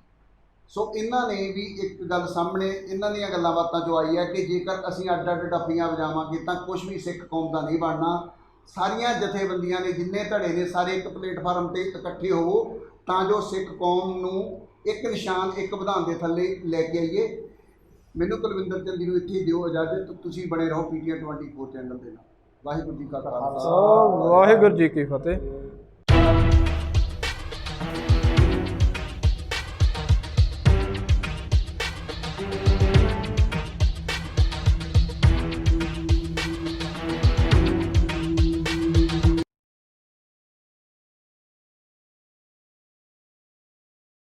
ਸੋ ਇਹਨਾਂ ਨੇ ਵੀ ਇੱਕ ਗੱਲ ਸਾਹਮਣੇ ਇਹਨਾਂ ਦੀਆਂ ਗੱਲਾਂ ਬਾਤਾਂ 'ਚੋਂ ਆਈ ਹੈ ਕਿ ਜੇਕਰ ਅਸੀਂ ਅੱਡ ਡੱਫੀਆਂ ਵਜਾਵਾਂਗੇ ਤਾਂ ਕੁਛ ਵੀ ਸਿੱਖ ਕੌਮ ਦਾ ਨਹੀਂ ਬਣਨਾ। ਸਾਰੀਆਂ ਜਥੇਬੰਦੀਆਂ ਨੇ, ਜਿੰਨੇ ਧੜੇ ਨੇ, ਸਾਰੇ ਇੱਕ ਪਲੇਟਫਾਰਮ 'ਤੇ ਇਕੱਠੇ ਹੋਵੋ ਤਾਂ ਜੋ ਸਿੱਖ ਕੌਮ ਨੂੰ ਇੱਕ ਨਿਸ਼ਾਨ, ਇੱਕ ਵਿਧਾਨ ਦੇ ਥੱਲੇ ਲੈ ਕੇ ਆਈਏ। ਮੈਨੂੰ ਕੁਲਵਿੰਦਰ ਚੰਦੀ ਨੂੰ ਇੱਥੇ ਦਿਓ ਇਜਾਜ਼ਤ। ਤੁਸੀਂ ਬਣੇ ਰਹੋ PTN 24 ਚੈਨਲ ਦੇ ਨਾਲ। ਵਾਹਿਗੁਰੂ ਜੀ ਕਾ ਖਾਲਸਾ, ਵਾਹਿਗੁਰੂ ਜੀ ਕੀ ਫਤਿਹ।